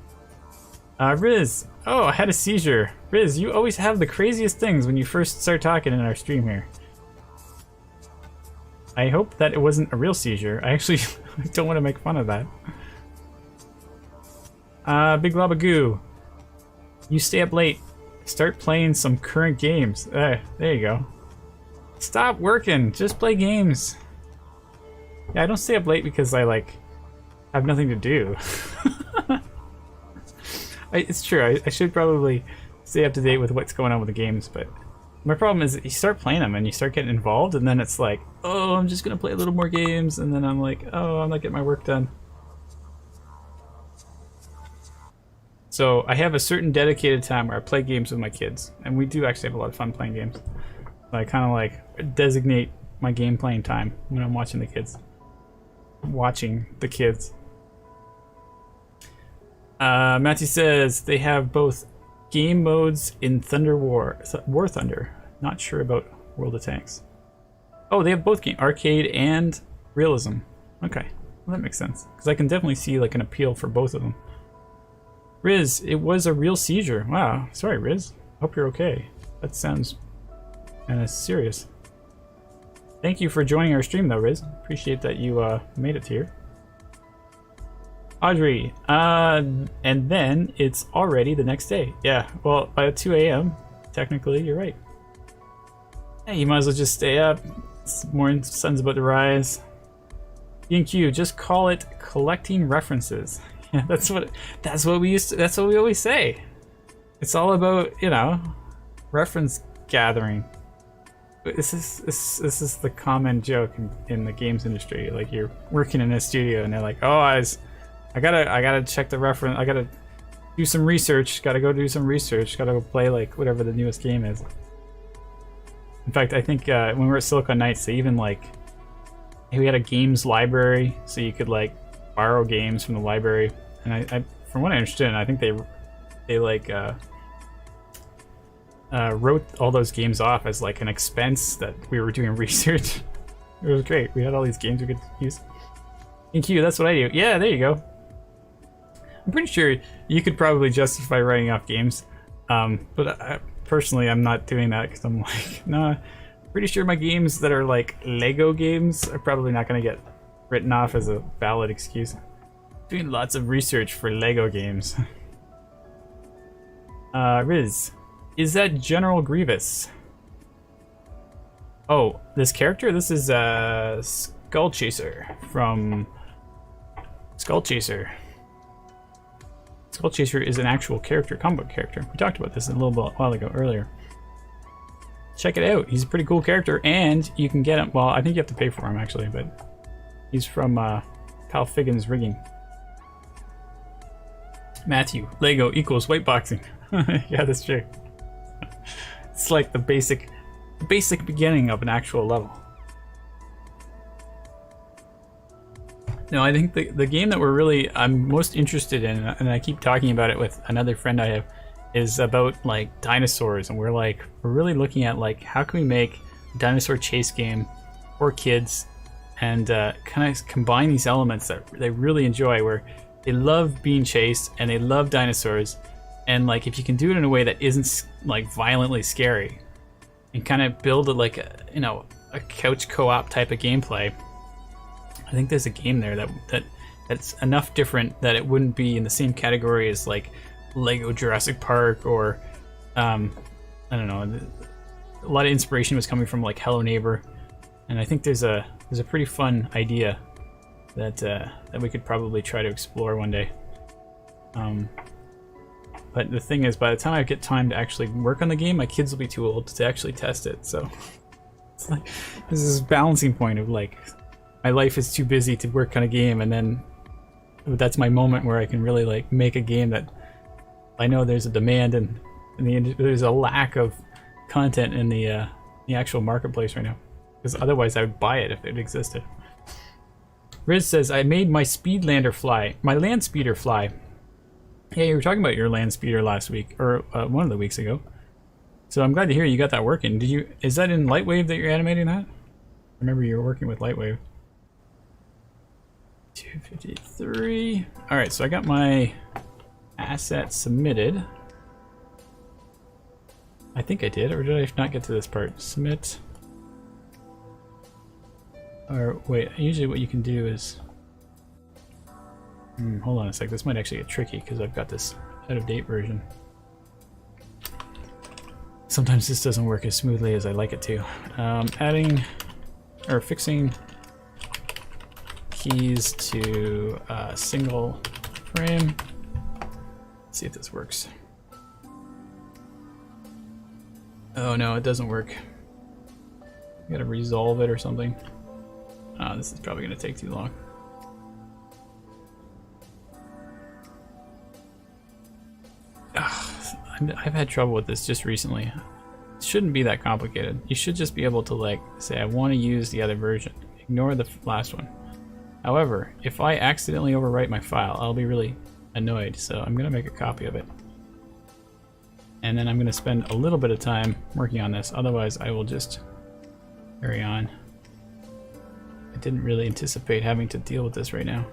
Riz, oh, I had a seizure. Riz, you always have the craziest things when you first start talking in our stream here. I hope that it wasn't a real seizure. I actually don't want to make fun of that. Big Lob of Goo. You stay up late. Start playing some current games. There you go. Stop working. Just play games. Yeah, I don't stay up late because I like have nothing to do. It's true. I should probably stay up to date with what's going on with the games, but my problem is that you start playing them and you start getting involved, and then it's like, oh, I'm just gonna play a little more games, and then I'm like, oh, I'm not getting my work done. So I have a certain dedicated time where I play games with my kids, and we do actually have a lot of fun playing games. So I kind of like designate my game playing time when I'm watching the kids. Matthew says they have both game modes in War Thunder. Not sure about World of Tanks. Oh, they have both arcade and realism. Okay, well, that makes sense because I can definitely see like an appeal for both of them. Riz, it was a real seizure. Wow, sorry, Riz. Hope you're okay. That sounds kind of serious. Thank you for joining our stream, though, Riz. Appreciate that you made it here. Audrey, and then it's already the next day. Yeah, well, by 2 a.m., technically, you're right. Hey, you might as well just stay up. Morning sun's about to rise. B&Q, just call it collecting references. Yeah, that's what we always say. It's all about, you know, reference gathering. This is the common joke in the games industry. Like you're working in a studio and they're like, oh, I gotta check the reference. I gotta do some research. Gotta go do some research. Gotta go play like whatever the newest game is. In fact, I think when we were at Silicon Knights, they even like we had a games library, so you could like borrow games from the library. And I from what I understood, I think they like wrote all those games off as like an expense that we were doing research. It was great. We had all these games we could use. Thank you. That's what I do. Yeah, there you go. I'm pretty sure you could probably justify writing off games, but personally, I'm not doing that because I'm like, nah. Pretty sure my games that are like Lego games are probably not going to get written off as a valid excuse. Doing lots of research for Lego games. Riz, is that General Grievous? Oh, this character? This is Skull Chaser from Skull Chaser. Skull Chaser is an actual character, comic book character. We talked about this a little while ago earlier. check it out. He's a pretty cool character, and you can get him. Well, I think you have to pay for him actually, but he's from Pal Figgin's Rigging. Matthew, Lego equals white boxing. Yeah, that's true. It's like the basic beginning of an actual level. No, I think the game that I'm most interested in, and I keep talking about it with another friend I have, is about like dinosaurs, and we're really looking at like how can we make a dinosaur chase game for kids and kind of combine these elements that they really enjoy, where they love being chased and they love dinosaurs, and like if you can do it in a way that isn't like violently scary, and kind of build it like a couch co-op type of gameplay. I think there's a game there that's enough different that it wouldn't be in the same category as like Lego Jurassic Park or I don't know. A lot of inspiration was coming from like Hello Neighbor, and I think there's a pretty fun idea that we could probably try to explore one day. But the thing is, by the time I get time to actually work on the game, my kids will be too old to actually test it. So it's like this is a balancing point of like my life is too busy to work on a game, and then that's my moment where I can really like make a game that I know there's a demand and there's a lack of content in the actual marketplace right now. Because otherwise I would buy it if it existed. Riz says, I made my speedlander fly, my land speeder fly. Yeah, you were talking about your land speeder last week, or one of the weeks ago. So I'm glad to hear you got that working. Is that in Lightwave that you're animating that? I remember you were working with Lightwave. 253. Alright, so I got my asset submitted. I think I did, or did I not get to this part? Submit. Or wait, usually what you can do is... hold on a sec, this might actually get tricky because I've got this out-of-date version. Sometimes this doesn't work as smoothly as I like it to. Adding, or fixing keys to a single frame. Let's see if this works. Oh no, it doesn't work. You gotta resolve it or something. This is probably gonna take too long. I've had trouble with this just recently. It shouldn't be that complicated. You should just be able to like say I want to use the other version. Ignore the last one. However, if I accidentally overwrite my file, I'll be really annoyed, so I'm gonna make a copy of it. And then I'm gonna spend a little bit of time working on this, otherwise I will just carry on. I didn't really anticipate having to deal with this right now.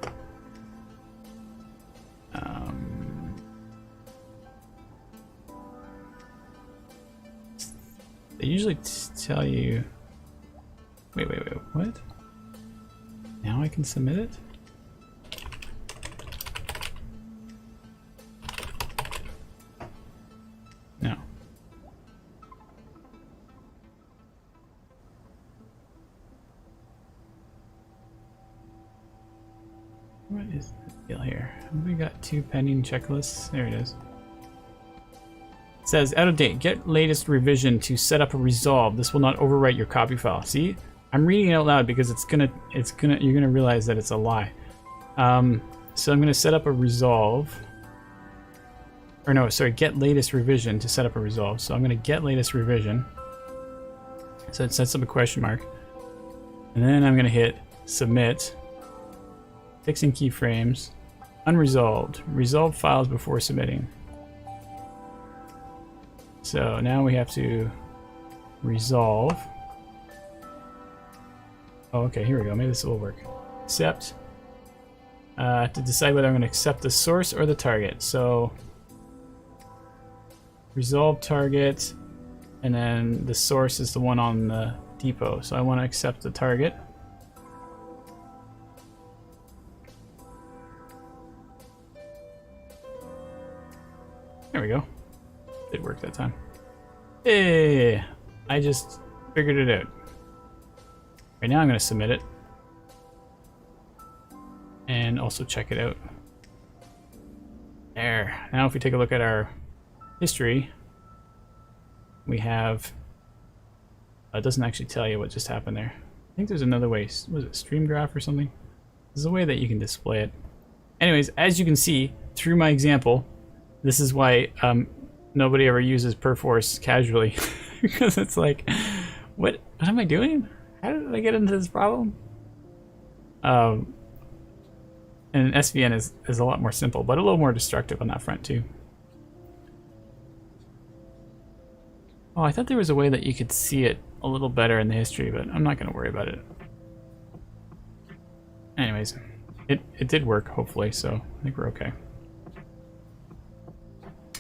They usually tell you... Wait, what? Now I can submit it? No. What is the deal here? We got 2 pending checklists. There it is. It says out of date. Get latest revision to set up a resolve. This will not overwrite your copy file. See? I'm reading it out loud because you're gonna realize that it's a lie. So I'm gonna set up a resolve. Or no, sorry, get latest revision to set up a resolve. So I'm gonna get latest revision. So it sets up a question mark. And then I'm gonna hit submit. Fixing keyframes. Unresolved. Resolve files before submitting. So now we have to resolve. Oh, okay, here we go. Maybe this will work. Accept. To decide whether I'm going to accept the source or the target. So resolve target, and then the source is the one on the depot. So I want to accept the target. There we go. Did work that time. Hey, I just figured it out. Right now I'm going to submit it. And also check it out. There. Now if we take a look at our history, we have It doesn't actually tell you what just happened there. I think there's another way. Was it stream graph or something? There's a way that you can display it. Anyways, as you can see through my example, this is why nobody ever uses Perforce casually. Because it's like, what am I doing? How did I get into this problem? And SVN is a lot more simple, but a little more destructive on that front too. Oh, I thought there was a way that you could see it a little better in the history, but I'm not going to worry about it. Anyways, it did work, hopefully, so I think we're okay.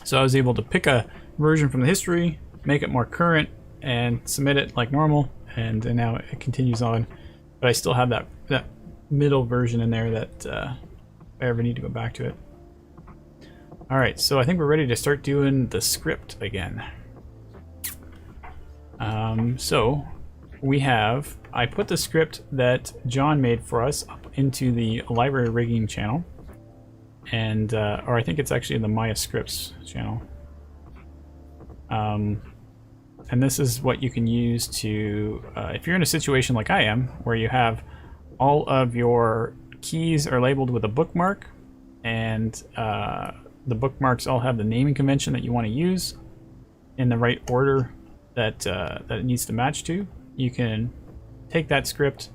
So I was able to pick a version from the history, make it more current, and submit it like normal, and now it continues on. But I still have that middle version in there that if I ever need to go back to it. Alright, so I think we're ready to start doing the script again. So I put the script that John made for us up into the library rigging channel, and or I think it's actually in the Maya scripts channel. And this is what you can use to, if you're in a situation like I am, where you have all of your keys are labeled with a bookmark, and the bookmarks all have the naming convention that you want to use in the right order that it needs to match to. You can take that script,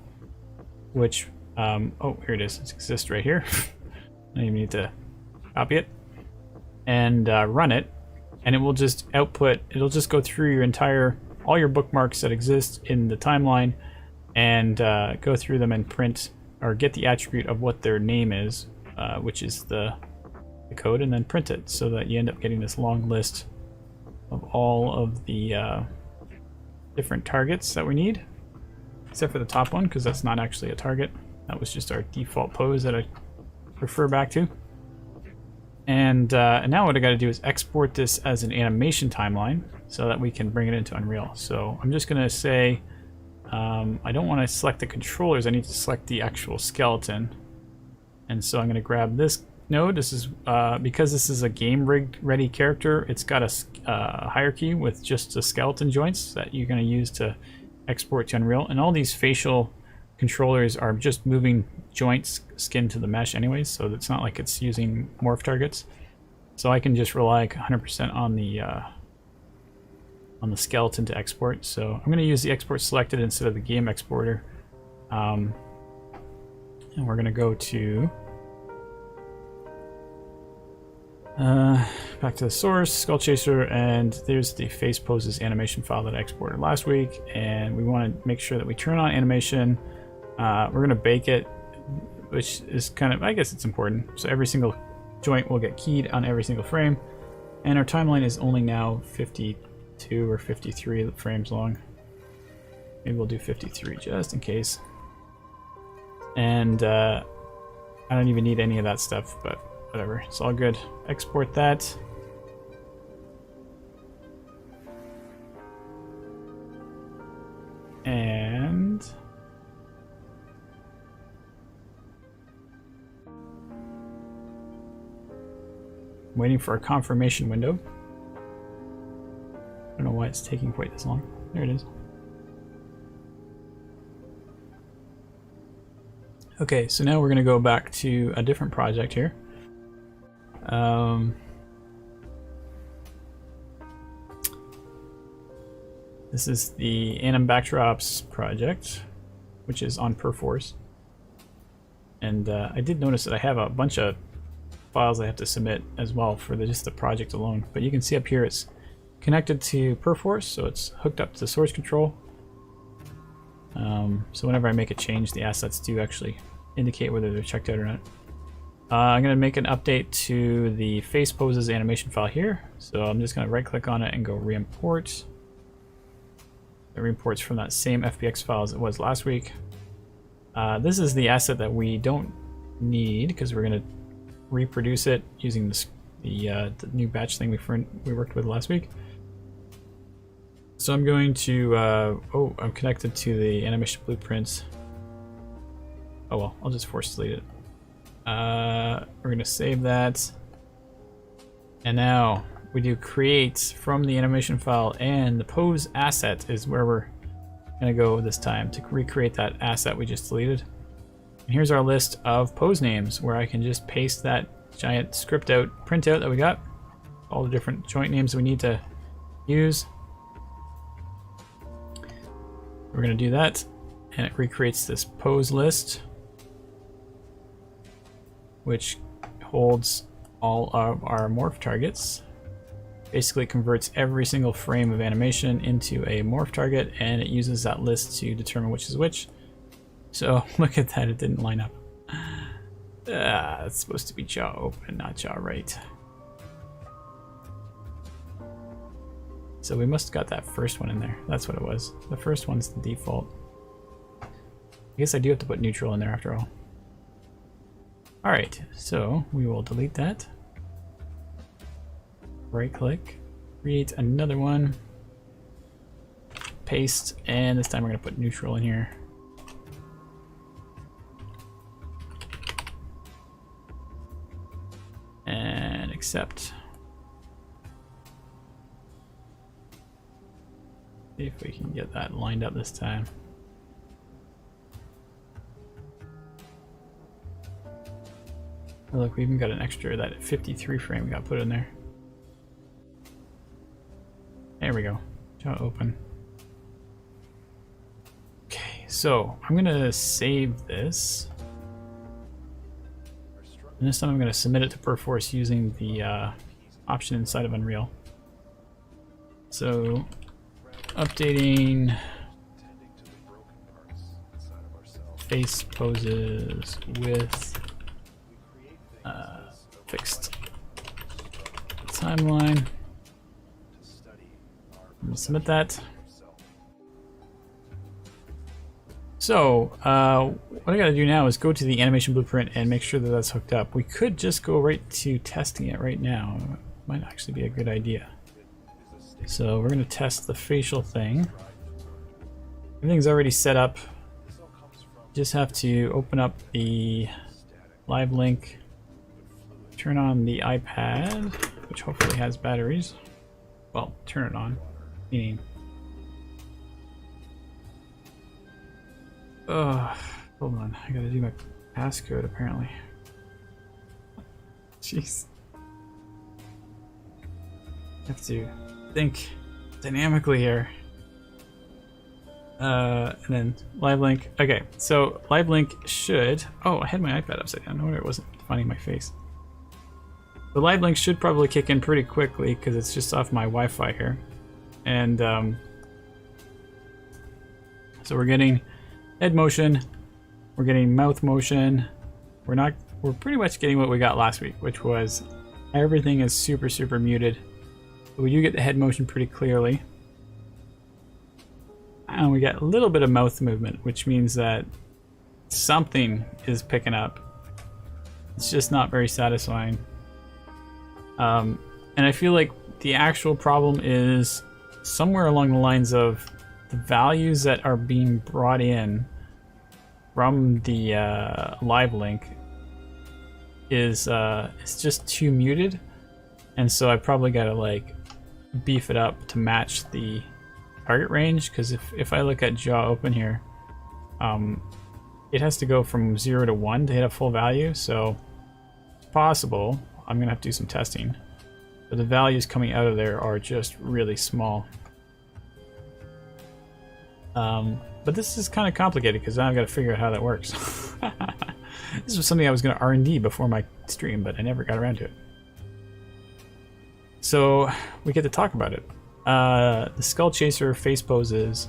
which, oh, here it is. It exists right here. I don't even need to copy it, and run it, and it will just output. It'll just go through your all your bookmarks that exist in the timeline, and go through them and print or get the attribute of what their name is, which is the code, and then print it, so that you end up getting this long list of all of the different targets that we need, except for the top one, because that's not actually a target. That was just our default pose that I refer back to. And now what I got to do is export this as an animation timeline so that we can bring it into Unreal. So I'm just going to say I don't want to select the controllers. I need to select the actual skeleton. And so I'm going to grab this node. This is because this is a game rigged ready character. It's got a hierarchy with just the skeleton joints that you're going to use to export to Unreal. And all these facial controllers are just moving joints skin to the mesh anyways, so it's not like it's using morph targets. So I can just rely 100% on the skeleton to export. So I'm going to use the export selected instead of the game exporter. And we're going to go to back to the source, Skull Chaser, and there's the face poses animation file that I exported last week, and we want to make sure that we turn on animation. We're going to bake it, which is kind of, I guess it's important. So every single joint will get keyed on every single frame, and our timeline is only now 52 or 53 frames long. Maybe we'll do 53 just in case. And I don't even need any of that stuff, but whatever, it's all good. Export that. And I'm waiting for a confirmation window. I don't know why it's taking quite this long. There it is. Okay, so now we're going to go back to a different project here. This is the Anim Backdrops project, which is on Perforce. And I did notice that I have a bunch of files I have to submit as well for just the project alone. But you can see up here it's connected to Perforce, so it's hooked up to source control. So whenever I make a change, the assets do actually indicate whether they're checked out or not. I'm going to make an update to the face poses animation file here. So I'm just going to right click on it and go re-import. It re-imports from that same FBX file as it was last week. This is the asset that we don't need because we're going to reproduce it using the new batch thing we worked with last week. So I'm going to, oh, I'm connected to the animation blueprints. Oh well, I'll just force delete it. We're going to save that. And now we do create from the animation file, and the pose asset is where we're gonna go this time to recreate that asset we just deleted. And here's our list of pose names where I can just paste that giant script out, printout that we got, all the different joint names we need to use. We're gonna do that, and it recreates this pose list, which holds all of our morph targets. Basically converts every single frame of animation into a morph target, and it uses that list to determine which is which. So look at that, it didn't line up. It's supposed to be jaw open, not jaw right. So we must have got that first one in there. That's what it was. The first one's the default. I guess I do have to put neutral in there after all. Alright, so we will delete that. Right click, create another one, paste, and this time we're going to put neutral in here. And accept. See if we can get that lined up this time. Oh, look, we even got an extra, that 53 frame got put in there. There we go. Jaw open. Okay, so I'm gonna save this. And this time I'm gonna submit it to Perforce using the option inside of Unreal. So, updating face poses with fixed timeline. Submit that. So, what I gotta do now is go to the animation blueprint and make sure that that's hooked up. We could just go right to testing it right now. Might actually be a good idea. So we're gonna test the facial thing. Everything's already set up. Just have to open up the live link, turn on the iPad, which hopefully has batteries. Well, turn it on. Meaning, hold on, I gotta do my passcode apparently. Jeez. I have to think dynamically here. And then live link. Okay, so live link should. Oh, I had my iPad upside down. No wonder it wasn't finding my face. The live link should probably kick in pretty quickly because it's just off my Wi-Fi here. And so we're getting head motion, we're getting mouth motion. We're pretty much getting what we got last week, which was everything is super muted. But we do get the head motion pretty clearly. And we get a little bit of mouth movement, which means that something is picking up. It's just not very satisfying. And I feel like the actual problem is somewhere along the lines of the values that are being brought in from the live link is it's just too muted, and so I probably gotta like beef it up to match the target range, because if I look at jaw open here, it has to go from 0 to 1 to hit a full value. So it's possible I'm gonna have to do some testing, but the values coming out of there are just really small. But this is kind of complicated because now I've got to figure out how that works. This was something I was going to R&D before my stream, but I never got around to it. So we get to talk about it. The Skull Chaser face poses.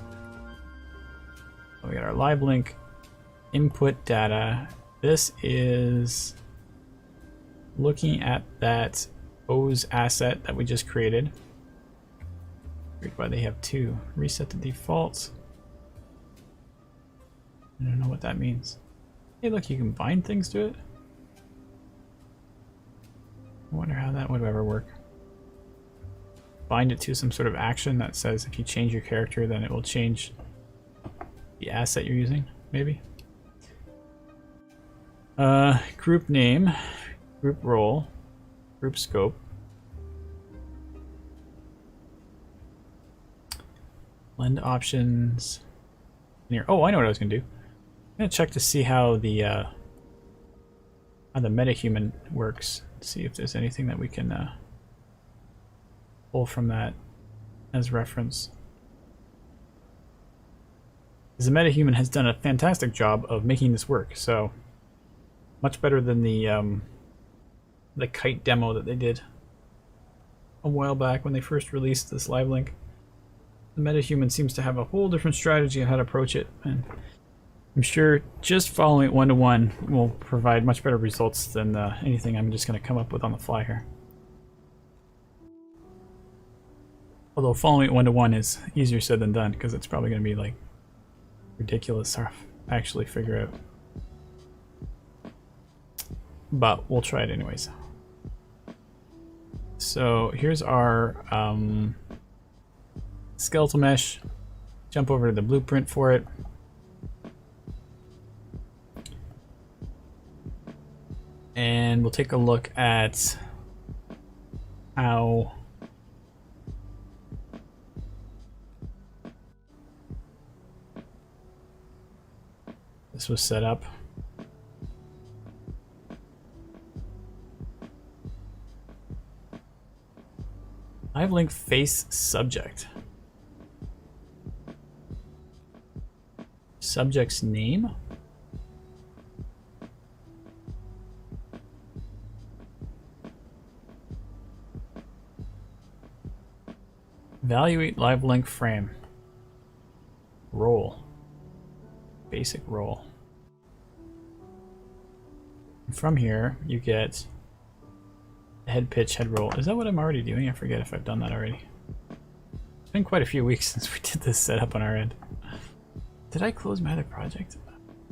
We got our live link input data. This is looking at that pose asset that we just created. Weird why they have two. Reset the defaults. I don't know what that means. Hey, look, you can bind things to it. I wonder how that would ever work. Bind it to some sort of action that says if you change your character, then it will change the asset you're using, maybe. Group name, group role, group scope. Blend options. here. Oh, I know what I was gonna do. I'm gonna check to see how the metahuman works. See if there's anything that we can pull from that as reference. Because the metahuman has done a fantastic job of making this work, so much better than the kite demo that they did a while back when they first released this live link. The metahuman seems to have a whole different strategy on how to approach it, and I'm sure just following it one-to-one will provide much better results than anything I'm just going to come up with on the fly here. Although following it one-to-one is easier said than done, because it's probably going to be like ridiculous to actually figure out. But we'll try it anyways. So here's our skeletal mesh. Jump over to the blueprint for it. And we'll take a look at how this was set up. Live link face subject. Subject's name? Evaluate live link frame. Roll. Basic roll. And from here, you get head pitch, head roll. Is that what I'm already doing? I forget if I've done that already. It's been quite a few weeks since we did this setup on our end. Did I close my other project?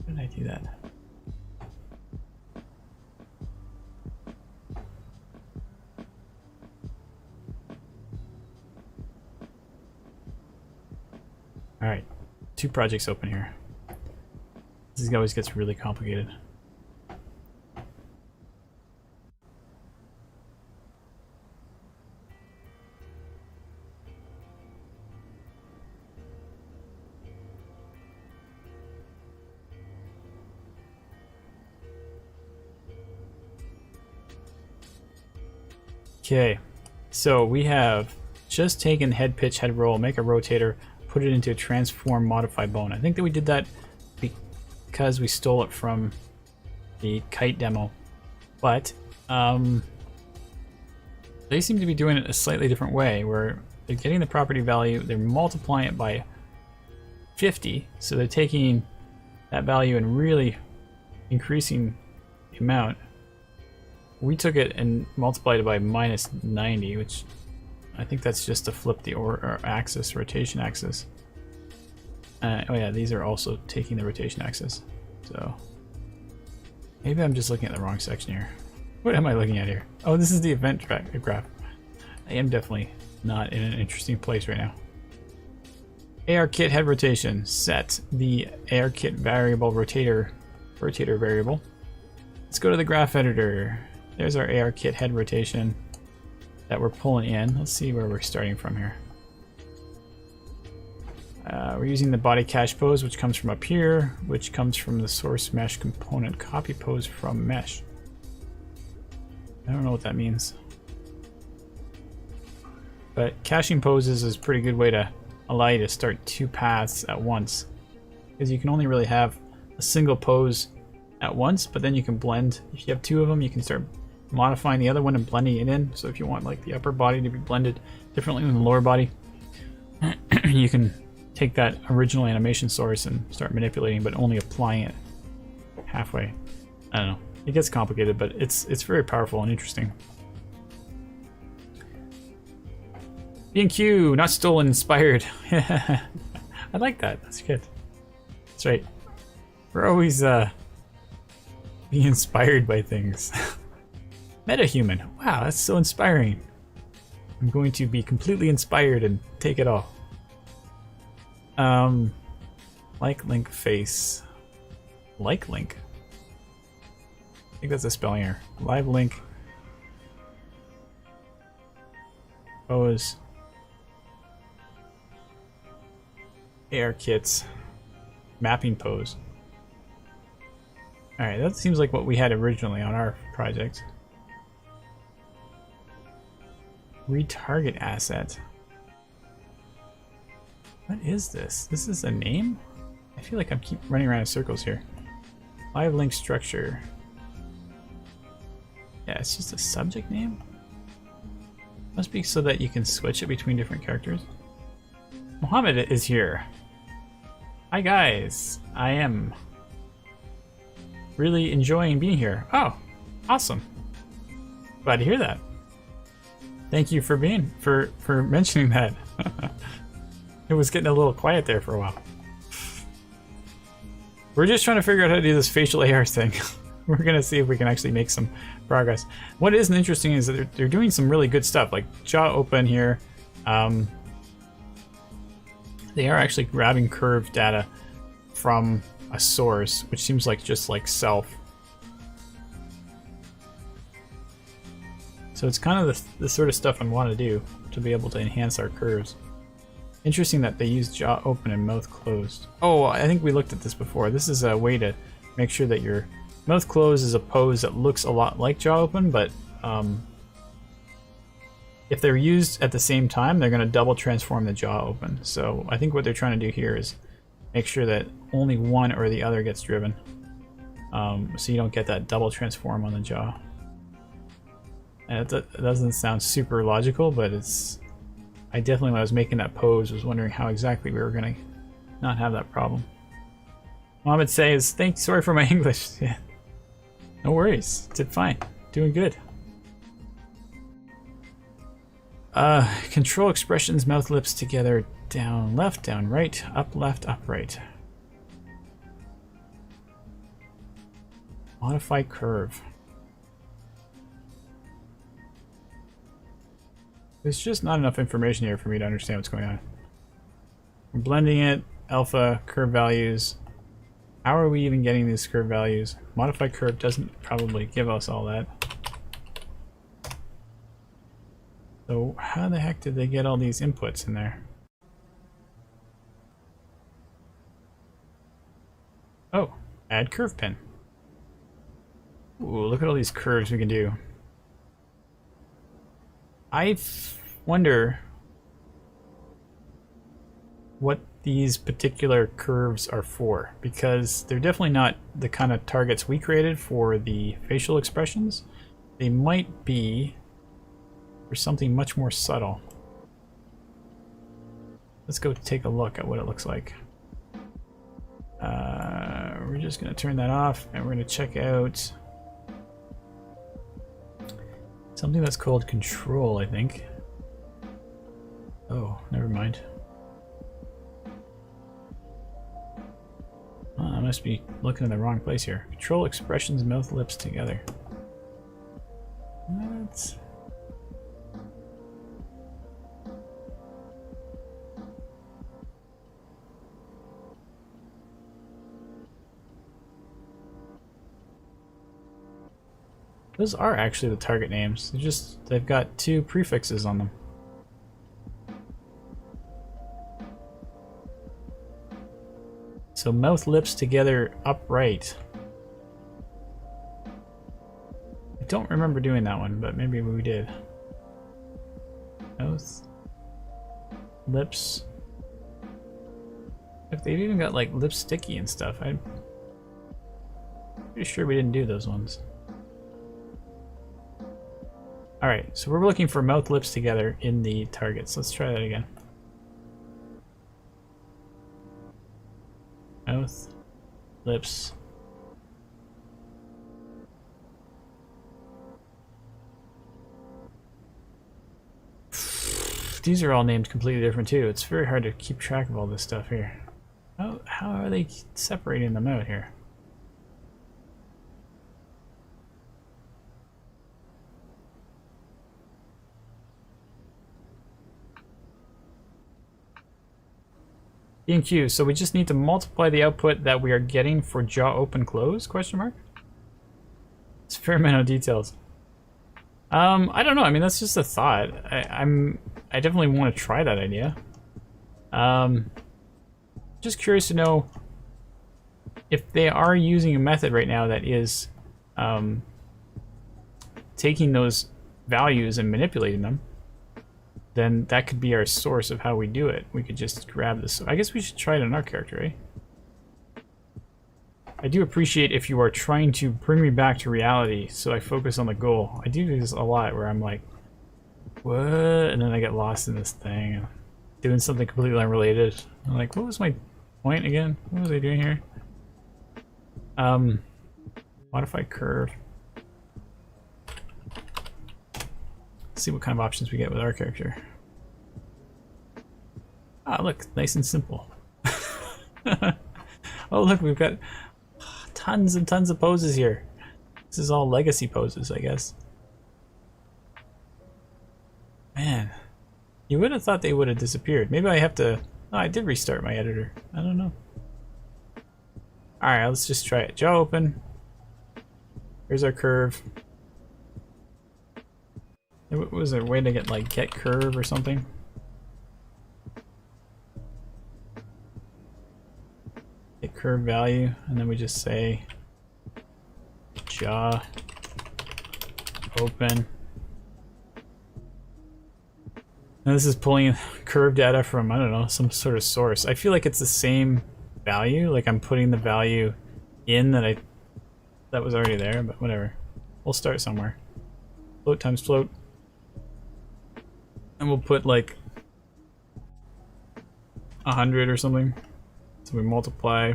When did I do that? Alright, 2 projects open here. This always gets really complicated. Okay, so we have just taken head pitch, head roll, make a rotator, put it into a transform modify bone. I think that we did that because we stole it from the kite demo, but they seem to be doing it a slightly different way, where they're getting the property value, they're multiplying it by 50, so they're taking that value and really increasing the amount. We took it and multiplied it by minus 90, which I think that's just to flip the axis, rotation axis. Oh yeah, these are also taking the rotation axis. So maybe I'm just looking at the wrong section here. What am I looking at here? Oh, this is the event graph. I am definitely not in an interesting place right now. ARKit head rotation. Set the ARKit variable rotator variable. Let's go to the graph editor. There's our ARKit head rotation that we're pulling in. Let's see where we're starting from here. We're using the body cache pose, which comes from up here, which comes from the source mesh component copy pose from mesh. I don't know what that means. But caching poses is a pretty good way to allow you to start 2 paths at once. Because you can only really have a single pose at once, but then you can blend. If you have 2 of them, you can start modifying the other one and blending it in. So if you want like the upper body to be blended differently than the lower body, you can take that original animation source and start manipulating, but only applying it halfway. I don't know. It gets complicated, but it's very powerful and interesting. B&Q, not stolen, inspired. I like that. That's good. That's right. We're always being inspired by things. Metahuman. Wow, that's so inspiring. I'm going to be completely inspired and take it all. Like link face. Like link. I think that's a spelling error. Live link. Pose. ARKits. mapping pose. Alright, that seems like what we had originally on our project. Retarget asset. What is this? This is a name? I feel like I keep running around in circles here. Live link structure. Yeah, it's just a subject name? Must be so that you can switch it between different characters. Mohammed is here. Hi guys, I am really enjoying being here. Oh, awesome. Glad to hear that. Thank you for mentioning that. It was getting a little quiet there for a while. We're just trying to figure out how to do this facial AR thing. We're gonna see if we can actually make some progress. What is interesting is that they're doing some really good stuff, like jaw open here. They are actually grabbing curve data from a source, which seems like just like self. So it's kind of the sort of stuff I want to do to be able to enhance our curves. Interesting that they use jaw open and mouth closed. Oh, I think we looked at this before. This is a way to make sure that your mouth closed is a pose that looks a lot like jaw open, but if they're used at the same time, they're going to double transform the jaw open. So I think what they're trying to do here is make sure that only one or the other gets driven. So you don't get that double transform on the jaw. And it doesn't sound super logical, but it's... I definitely, when I was making that pose, was wondering how exactly we were going to not have that problem. Mohammed says, sorry for my English. Yeah. No worries, did fine, doing good. Control expressions, mouth, lips together, down, left, down, right, up, left, up, right. Modify curve. There's just not enough information here for me to understand what's going on. We're blending it, alpha, curve values. How are we even getting these curve values? Modify curve doesn't probably give us all that. So how the heck did they get all these inputs in there? Oh, add curve pin. Ooh, look at all these curves we can do. I wonder what these particular curves are for, because they're definitely not the kind of targets we created for the facial expressions. They might be for something much more subtle. Let's go take a look at what it looks like. We're just going to turn that off, and we're going to check out something that's called control, I think. Oh, never mind. Oh, I must be looking in the wrong place here. Control expressions, mouth, lips together. What? Those are actually the target names. They've got two prefixes on them. So mouth, lips together, upright. I don't remember doing that one, but maybe we did. Mouth, lips. Look, they've even got like lip sticky and stuff. I'm pretty sure we didn't do those ones. Alright, so we're looking for mouth, lips together in the targets. Let's try that again. Mouth, lips. These are all named completely different too. It's very hard to keep track of all this stuff here. How are they separating them out here? Q. So we just need to multiply the output that we are getting for jaw open close? Question mark. It's a fair amount of details. I don't know. I mean, that's just a thought. I definitely want to try that idea. Just curious to know if they are using a method right now that is taking those values and manipulating them, then that could be our source of how we do it. We could just grab this. I guess we should try it on our character, right? I do appreciate if you are trying to bring me back to reality, so I focus on the goal. I do this a lot where I'm like, what? And then I get lost in this thing, doing something completely unrelated. I'm like, what was my point again? What was I doing here? Modify curve. Let's see what kind of options we get with our character. Ah, look, nice and simple. Oh, look, we've got tons and tons of poses here. This is all legacy poses, I guess. Man, you would have thought they would have disappeared. Maybe I have to... Oh, I did restart my editor. I don't know. Alright, let's just try it. Jaw open. Here's our curve. Was there a way to get, like, get curve or something? Get curve value, and then we just say jaw open. Now this is pulling curve data from, I don't know, some sort of source. I feel like it's the same value, like I'm putting the value in that was already there, but whatever. We'll start somewhere. Float times float. And we'll put like 100 or something. So we multiply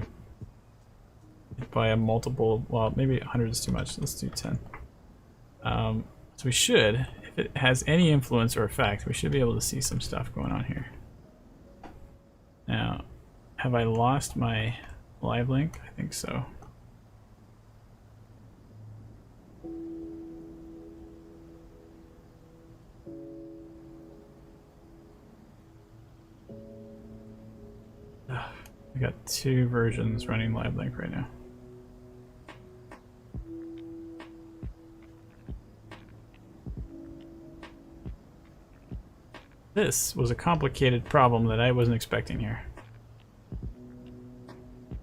it by a multiple, well, maybe 100 is too much. Let's do 10. So we should, if it has any influence or effect, we should be able to see some stuff going on here. Now, have I lost my live link? I think so. I got two versions running live link right now. This was a complicated problem that I wasn't expecting here.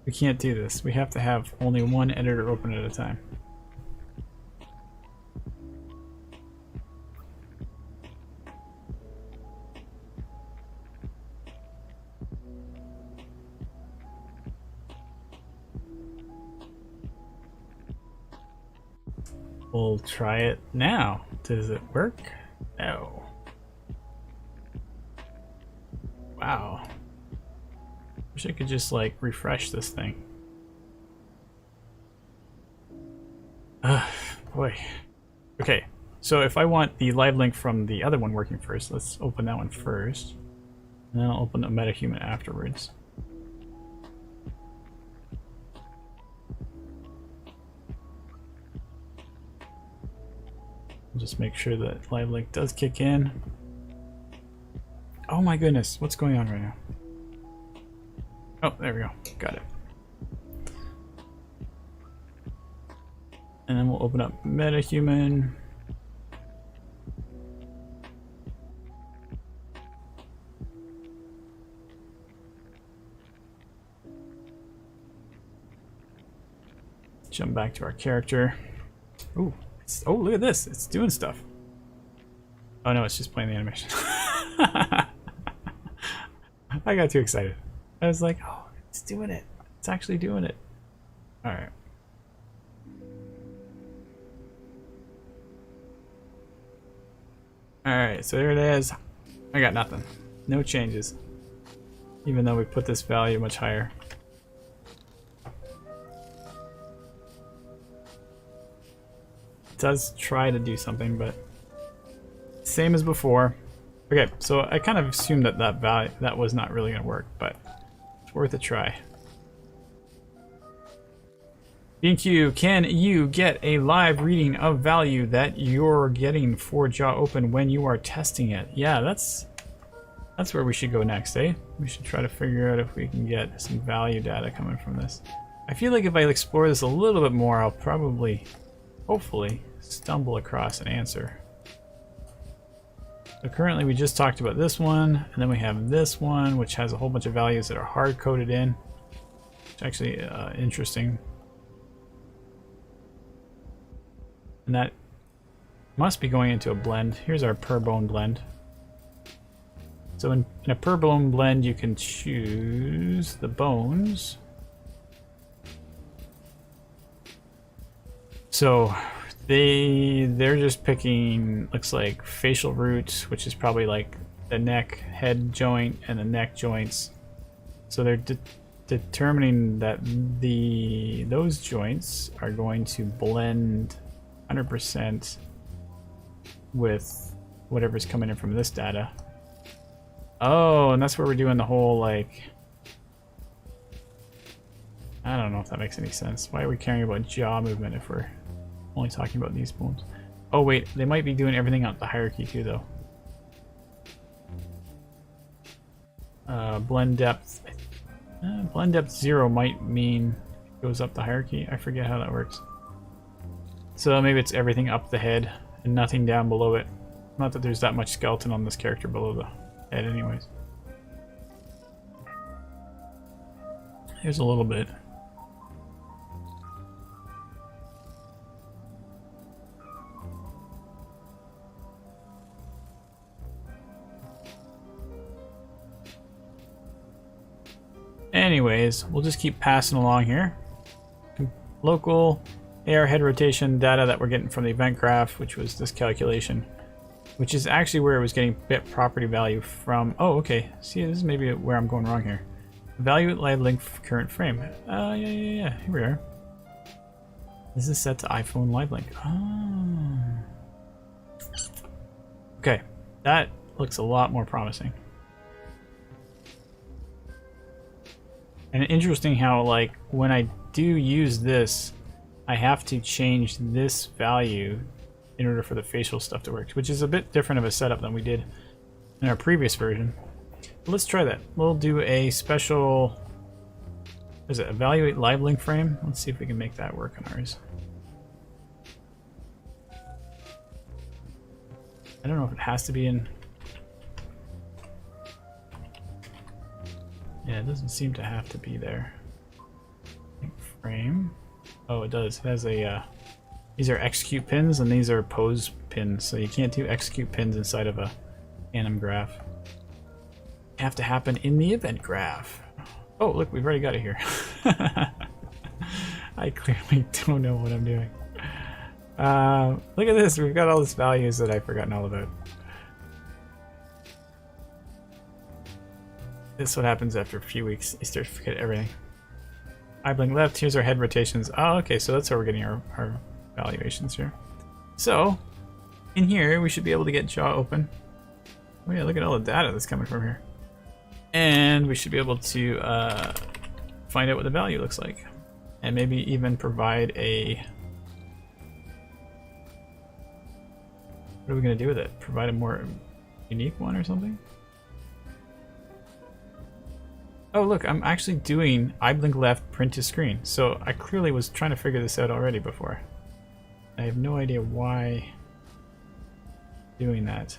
We can't do this. We have to have only one editor open at a time. We'll try it now. Does it work? No. Wow. Wish I could just like refresh this thing. Boy. Okay, so if I want the live link from the other one working first, let's open that one first. And then I'll open the MetaHuman afterwards. Just make sure that live link does kick in. Oh my goodness, what's going on right now? Oh, there we go. Got it. And then we'll open up MetaHuman. Jump back to our character. Ooh. Oh, look at this. It's doing stuff. Oh no, it's just playing the animation. I got too excited. I was like, oh, it's doing it. It's actually doing it. Alright. Alright, so there it is. I got nothing. No changes. Even though we put this value much higher. It does try to do something, but same as before. Okay, so I kind of assumed that that value that was not really going to work, but it's worth a try. BQ, can you get a live reading of value that you're getting for jaw open when you are testing it? Yeah, that's where we should go next, eh? We should try to figure out if we can get some value data coming from this. I feel like if I explore this a little bit more, I'll probably, hopefully, stumble across an answer. So currently we just talked about this one, and then we have this one, which has a whole bunch of values that are hard-coded in. It's actually interesting. And that must be going into a blend. Here's our per bone blend. So in a per bone blend, you can choose the bones. So they're just picking, looks like facial roots, which is probably like the neck head joint and the neck joints. So they're determining that those joints are going to blend 100% with whatever's coming in from this data. Oh, and that's where we're doing the whole, like, I don't know if that makes any sense. Why are we caring about jaw movement if we're only talking about these bones? Oh wait, they might be doing everything out the hierarchy too, though. Blend depth. Blend depth 0 might mean it goes up the hierarchy. I forget how that works. So maybe it's everything up the head and nothing down below it. Not that there's that much skeleton on this character below the head anyways. Here's a little bit. Anyways, we'll just keep passing along here. Local AR head rotation data that we're getting from the event graph, which was this calculation, which is actually where it was getting bit property value from. Oh, okay. See, this is maybe where I'm going wrong here. Value at live link current frame. Yeah. Here we are. This is set to iPhone live link. Oh. Okay, that looks a lot more promising. And interesting how, like, when I do use this, I have to change this value in order for the facial stuff to work, which is a bit different of a setup than we did in our previous version. But let's try that. We'll do a special, what is it, evaluate live link frame? Let's see if we can make that work on ours. I don't know if it has to be in. Yeah, it doesn't seem to have to be there. Frame. Oh, it does. It has a. These are execute pins and these are pose pins, so you can't do execute pins inside of a anim graph. They have to happen in the event graph. Oh, look, we've already got it here. I clearly don't know what I'm doing. Look at this. We've got all these values that I've forgotten all about. This is what happens after a few weeks. You start to forget everything. Eye blink left. Here's our head rotations. Oh, okay, so that's how we're getting our valuations here. So, in here, we should be able to get jaw open. Oh yeah, look at all the data that's coming from here. And we should be able to find out what the value looks like. And maybe even provide a... What are we going to do with it? Provide a more unique one or something? Oh look, I'm actually doing eye blink left, print to screen. So I clearly was trying to figure this out already before. I have no idea why I'm doing that.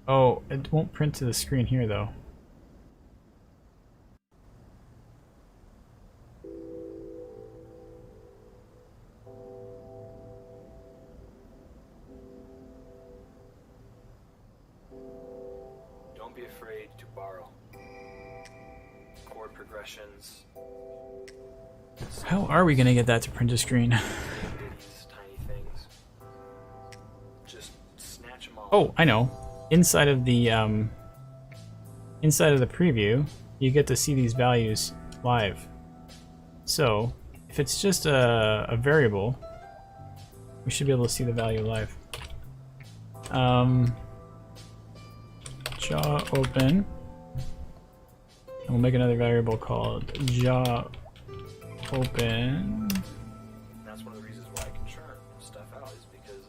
Oh, it won't print to the screen here though. Don't be afraid to borrow. Chord progressions. How are we gonna get that to print to screen? These tiny things. Just snatch them all. Oh, I know. Inside of the preview, you get to see these values live. So if it's just a variable, we should be able to see the value live. Jaw open. And we'll make another variable called jaw open. That's one of the reasons why I can churn stuff out, is because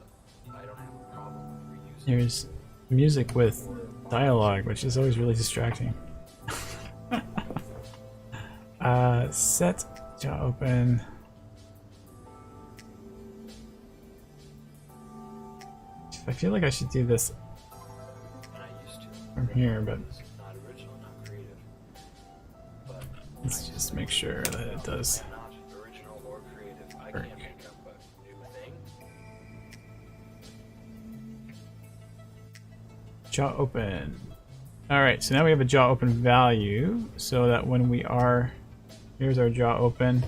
I don't have a problem reusing. There's music with dialogue, which is always really distracting. Set jaw open. I feel like I should do this And I used to. from here, but It's not original, not creative. just make sure that it does. Not original or creative. I Work. can't make up a new thing. Jaw open. Alright, so now we have a jaw open value, so that when we are... Here's our jaw open.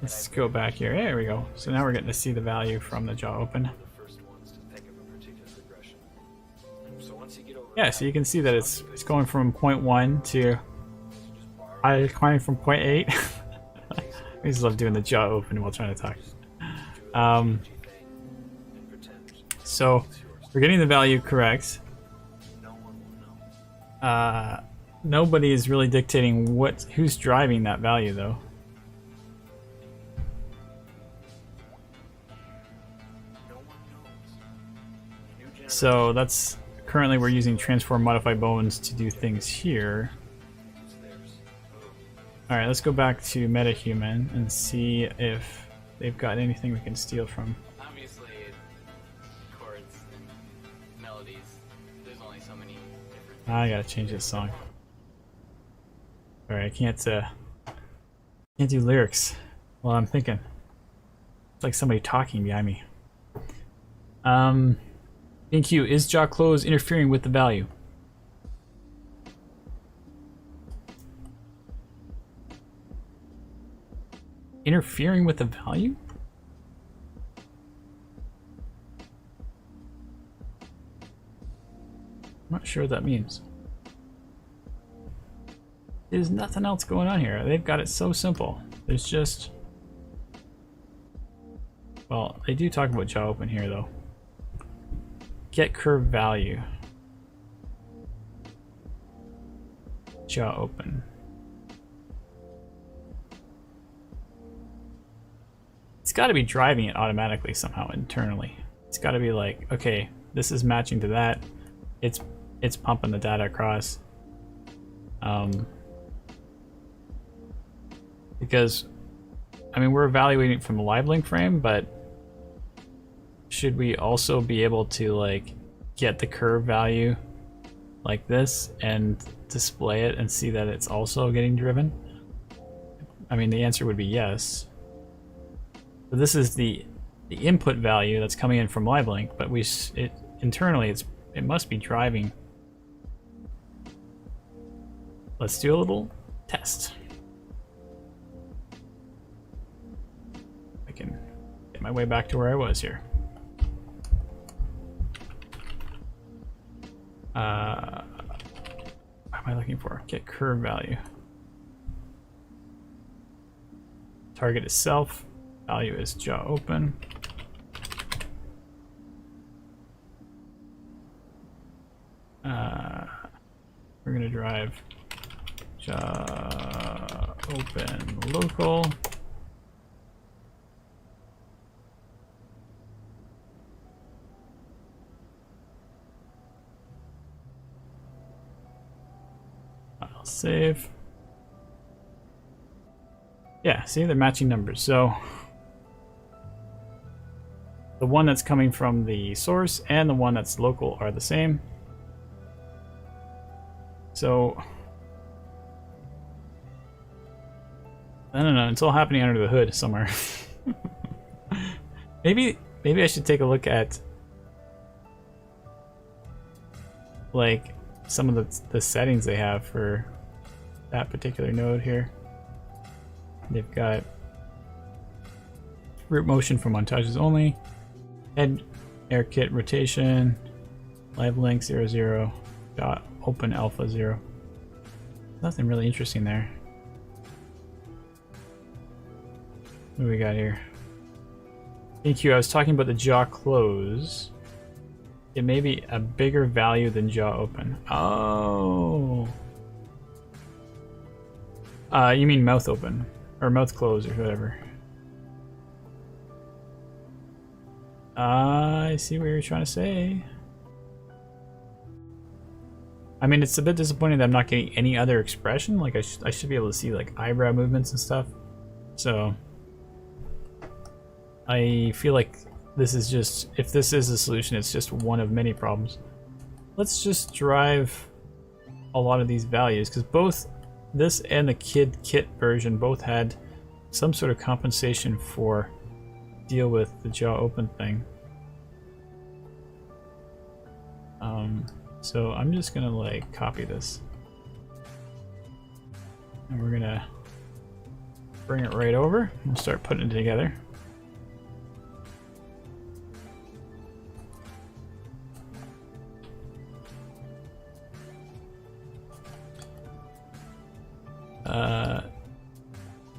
Let's go back here. There we go. So now we're getting to see the value from the jaw open. The first ones to think of a particular regression. So once you get over Yeah, so you can see that it's going from 0.1 to... I climbing from 0.8. I just love doing the jaw open while trying to talk. So we're getting the value correct. Nobody is really dictating who's driving that value though. So that's currently we're using transform modify bones to do things here. Alright, let's go back to MetaHuman and see if they've got anything we can steal from. Obviously, chords and melodies, there's only so many different... I gotta change this song. Alright, I can't do lyrics while I'm thinking. It's like somebody talking behind me. NQ, is jaw close interfering with the value? Interfering with the value? I'm not sure what that means. There's nothing else going on here. They've got it so simple. There's just... Well, they do talk about jaw open here though. Get curve value. Jaw open. It's got to be driving it automatically somehow internally. It's got to be like, okay, this is matching to that. It's pumping the data across. Because, I mean, we're evaluating from a live link frame, but should we also be able to like get the curve value like this and display it and see that it's also getting driven? I mean, the answer would be yes. So this is the input value that's coming in from LiveLink, but internally it must be driving. Let's do a little test. I can get my way back to where I was here. What am I looking for? Get curve value. Target is self. Value is jaw open. We're gonna drive jaw open local. I'll save. Yeah, see, they're matching numbers. So the one that's coming from the source and the one that's local are the same. So I don't know, it's all happening under the hood somewhere. maybe I should take a look at like some of the settings they have for that particular node here. They've got root motion for montages only, head air kit rotation, live link 00, dot open alpha 0. Nothing really interesting there. What do we got here? Thank you. I was talking about the jaw close. It may be a bigger value than jaw open. Oh. You mean mouth open or mouth close or whatever. I see what you're trying to say. I mean, it's a bit disappointing that I'm not getting any other expression. Like, I should be able to see, like, eyebrow movements and stuff. So, I feel like this is just, if this is a solution, it's just one of many problems. Let's just drive a lot of these values, because both this and the Kid Kit version both had some sort of compensation for deal with the jaw open thing. So I'm just gonna like copy this. And we're gonna bring it right over and start putting it together.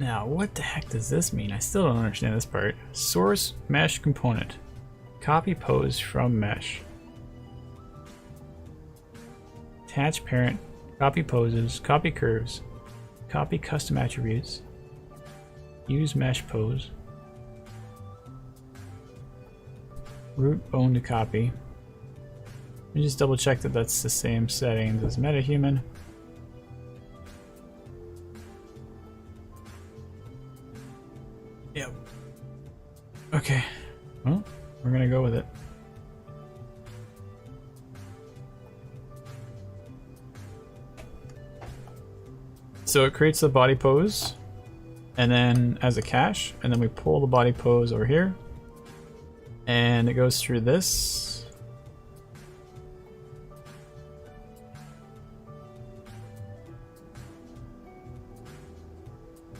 Now, what the heck does this mean? I still don't understand this part. Source mesh component. Copy pose from mesh. Attach parent. Copy poses. Copy curves. Copy custom attributes. Use mesh pose. Root bone to copy. Let me just double check that that's the same settings as MetaHuman. Yep. Okay. Well, we're gonna go with it. So it creates the body pose, and then as a cache, and then we pull the body pose over here, and it goes through this.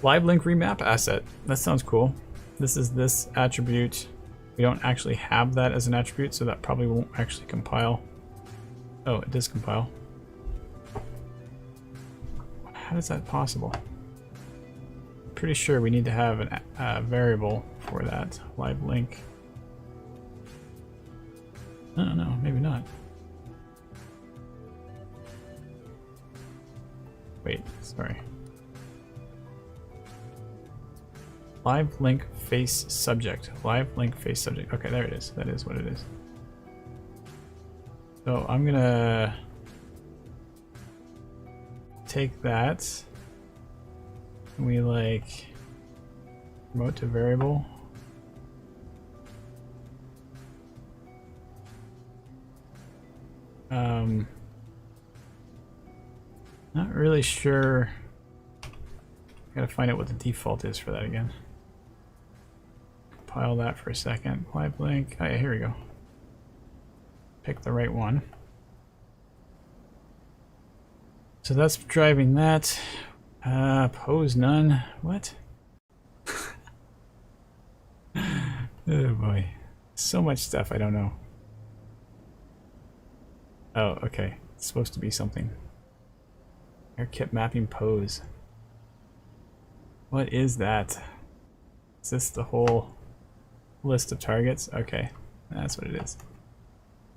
Live link remap asset. That sounds cool. This is this attribute. We don't actually have that as an attribute, so that probably won't actually compile. Oh, it does compile. How is that possible? Pretty sure we need to have a variable for that. Live link. I don't know, maybe not. Wait, sorry. Live link face subject. Live link face subject. Okay, there it is. That is what it is. So I'm gonna take that. And we like promote to variable. Not really sure. Gotta find out what the default is for that again. Compile that for a second. Live link. Oh yeah, here we go. Pick the right one. So that's driving that. Pose none. What? Oh boy. So much stuff I don't know. Oh, okay. It's supposed to be something. AirKit mapping pose. What is that? Is this the whole list of targets? Okay, that's what it is.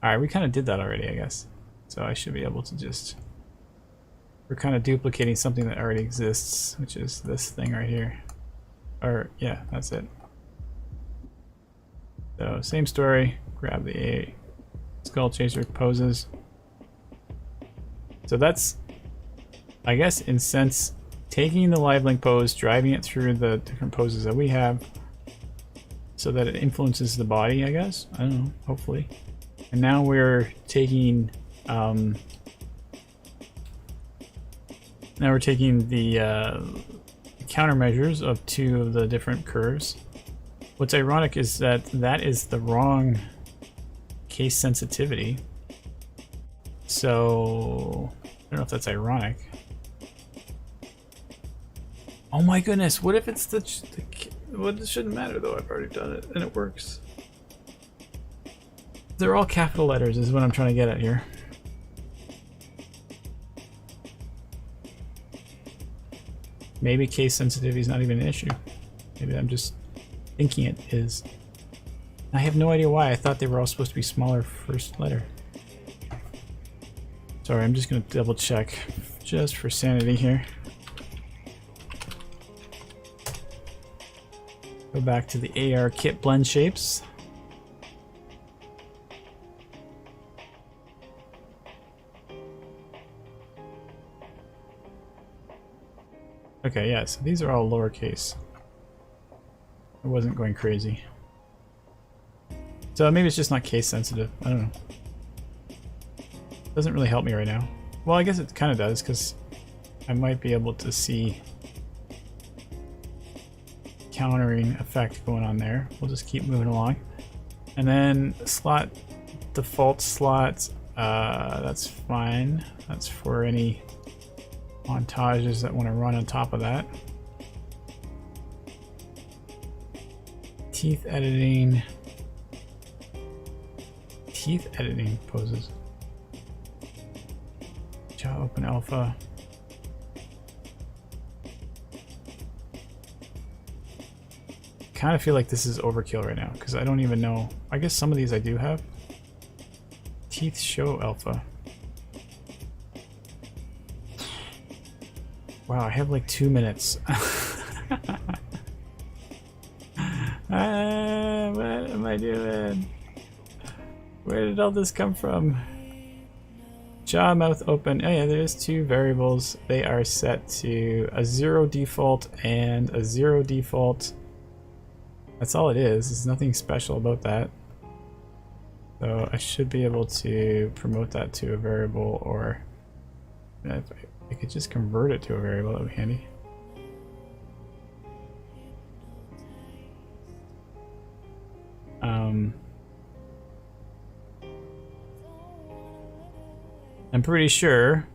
Alright, we kind of did that already, I guess. So I should be able to just... We're kind of duplicating something that already exists, which is this thing right here. Or, yeah, that's it. So, same story. Grab the skull chaser poses. So that's, I guess, in sense, taking the live link pose, driving it through the different poses that we have so that it influences the body, I guess. I don't know, hopefully. And now we're taking the countermeasures of two of the different curves. What's ironic is that that is the wrong case sensitivity. So I don't know if that's ironic. Oh my goodness, what if it's well, it shouldn't matter though, I've already done it and it works. They're all capital letters is what I'm trying to get at here. Maybe case sensitivity is not even an issue. Maybe I'm just thinking it is. I have no idea why. I thought they were all supposed to be smaller first letter. Sorry, I'm just going to double check just for sanity here. Go back to the ARKit blend shapes. Okay, yeah, so these are all lowercase. I wasn't going crazy. So maybe it's just not case sensitive. I don't know. Doesn't really help me right now. Well, I guess it kind of does, because I might be able to see countering effect going on there. We'll just keep moving along. And then slot, default slots, that's fine. That's for any montages that want to run on top of that. Teeth editing poses. Jaw open alpha. Kind of feel like this is overkill right now because I don't even know. I guess some of these I do have. Teeth show alpha. Wow, I have like 2 minutes. What am I doing? Where did all this come from? Jaw, mouth open. Oh yeah, there's 2 variables. They are set to a 0 default and a 0 default. That's all it is. There's nothing special about that. So I should be able to promote that to a variable, or if I could just convert it to a variable, that would be handy. I'm pretty sure,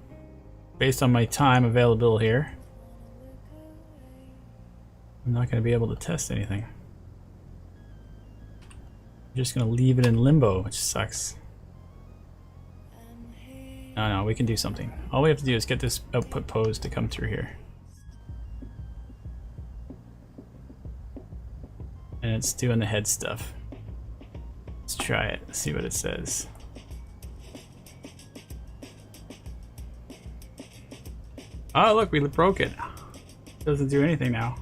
based on my time available here, I'm not going to be able to test anything. I'm just going to leave it in limbo, which sucks. No, we can do something. All we have to do is get this output pose to come through here. And it's doing the head stuff. Let's try it, see what it says. Oh look, we broke it. Doesn't do anything now.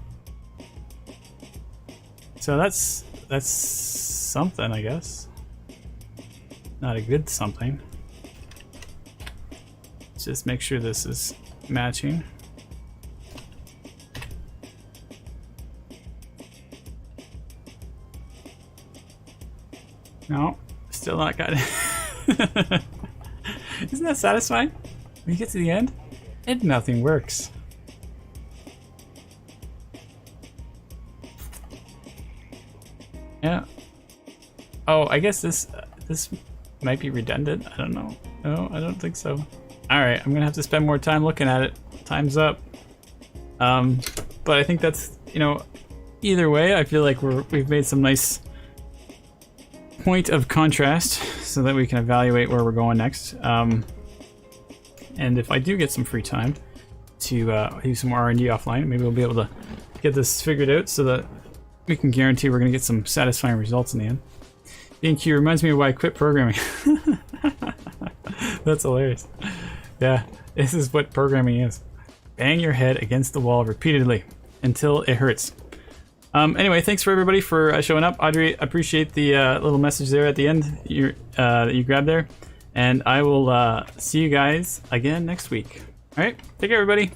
So that's something, I guess. Not a good something. Let's just make sure this is matching. No, still not got it. Isn't that satisfying? When you get to the end, and nothing works. Yeah. Oh, I guess this might be redundant. I don't know. No, I don't think so. All right, I'm gonna have to spend more time looking at it. Time's up. But I think that's, you know, either way, I feel like we've made some nice point of contrast so that we can evaluate where we're going next. And if I do get some free time to do some R&D offline, maybe we'll be able to get this figured out so that we can guarantee we're going to get some satisfying results in the end. B&Q reminds me of why I quit programming. That's hilarious. Yeah, this is what programming is. Bang your head against the wall repeatedly until it hurts. Anyway, thanks for everybody for showing up. Audrey, appreciate the little message there at the end that you grabbed there. And I will see you guys again next week. All right, take care, everybody.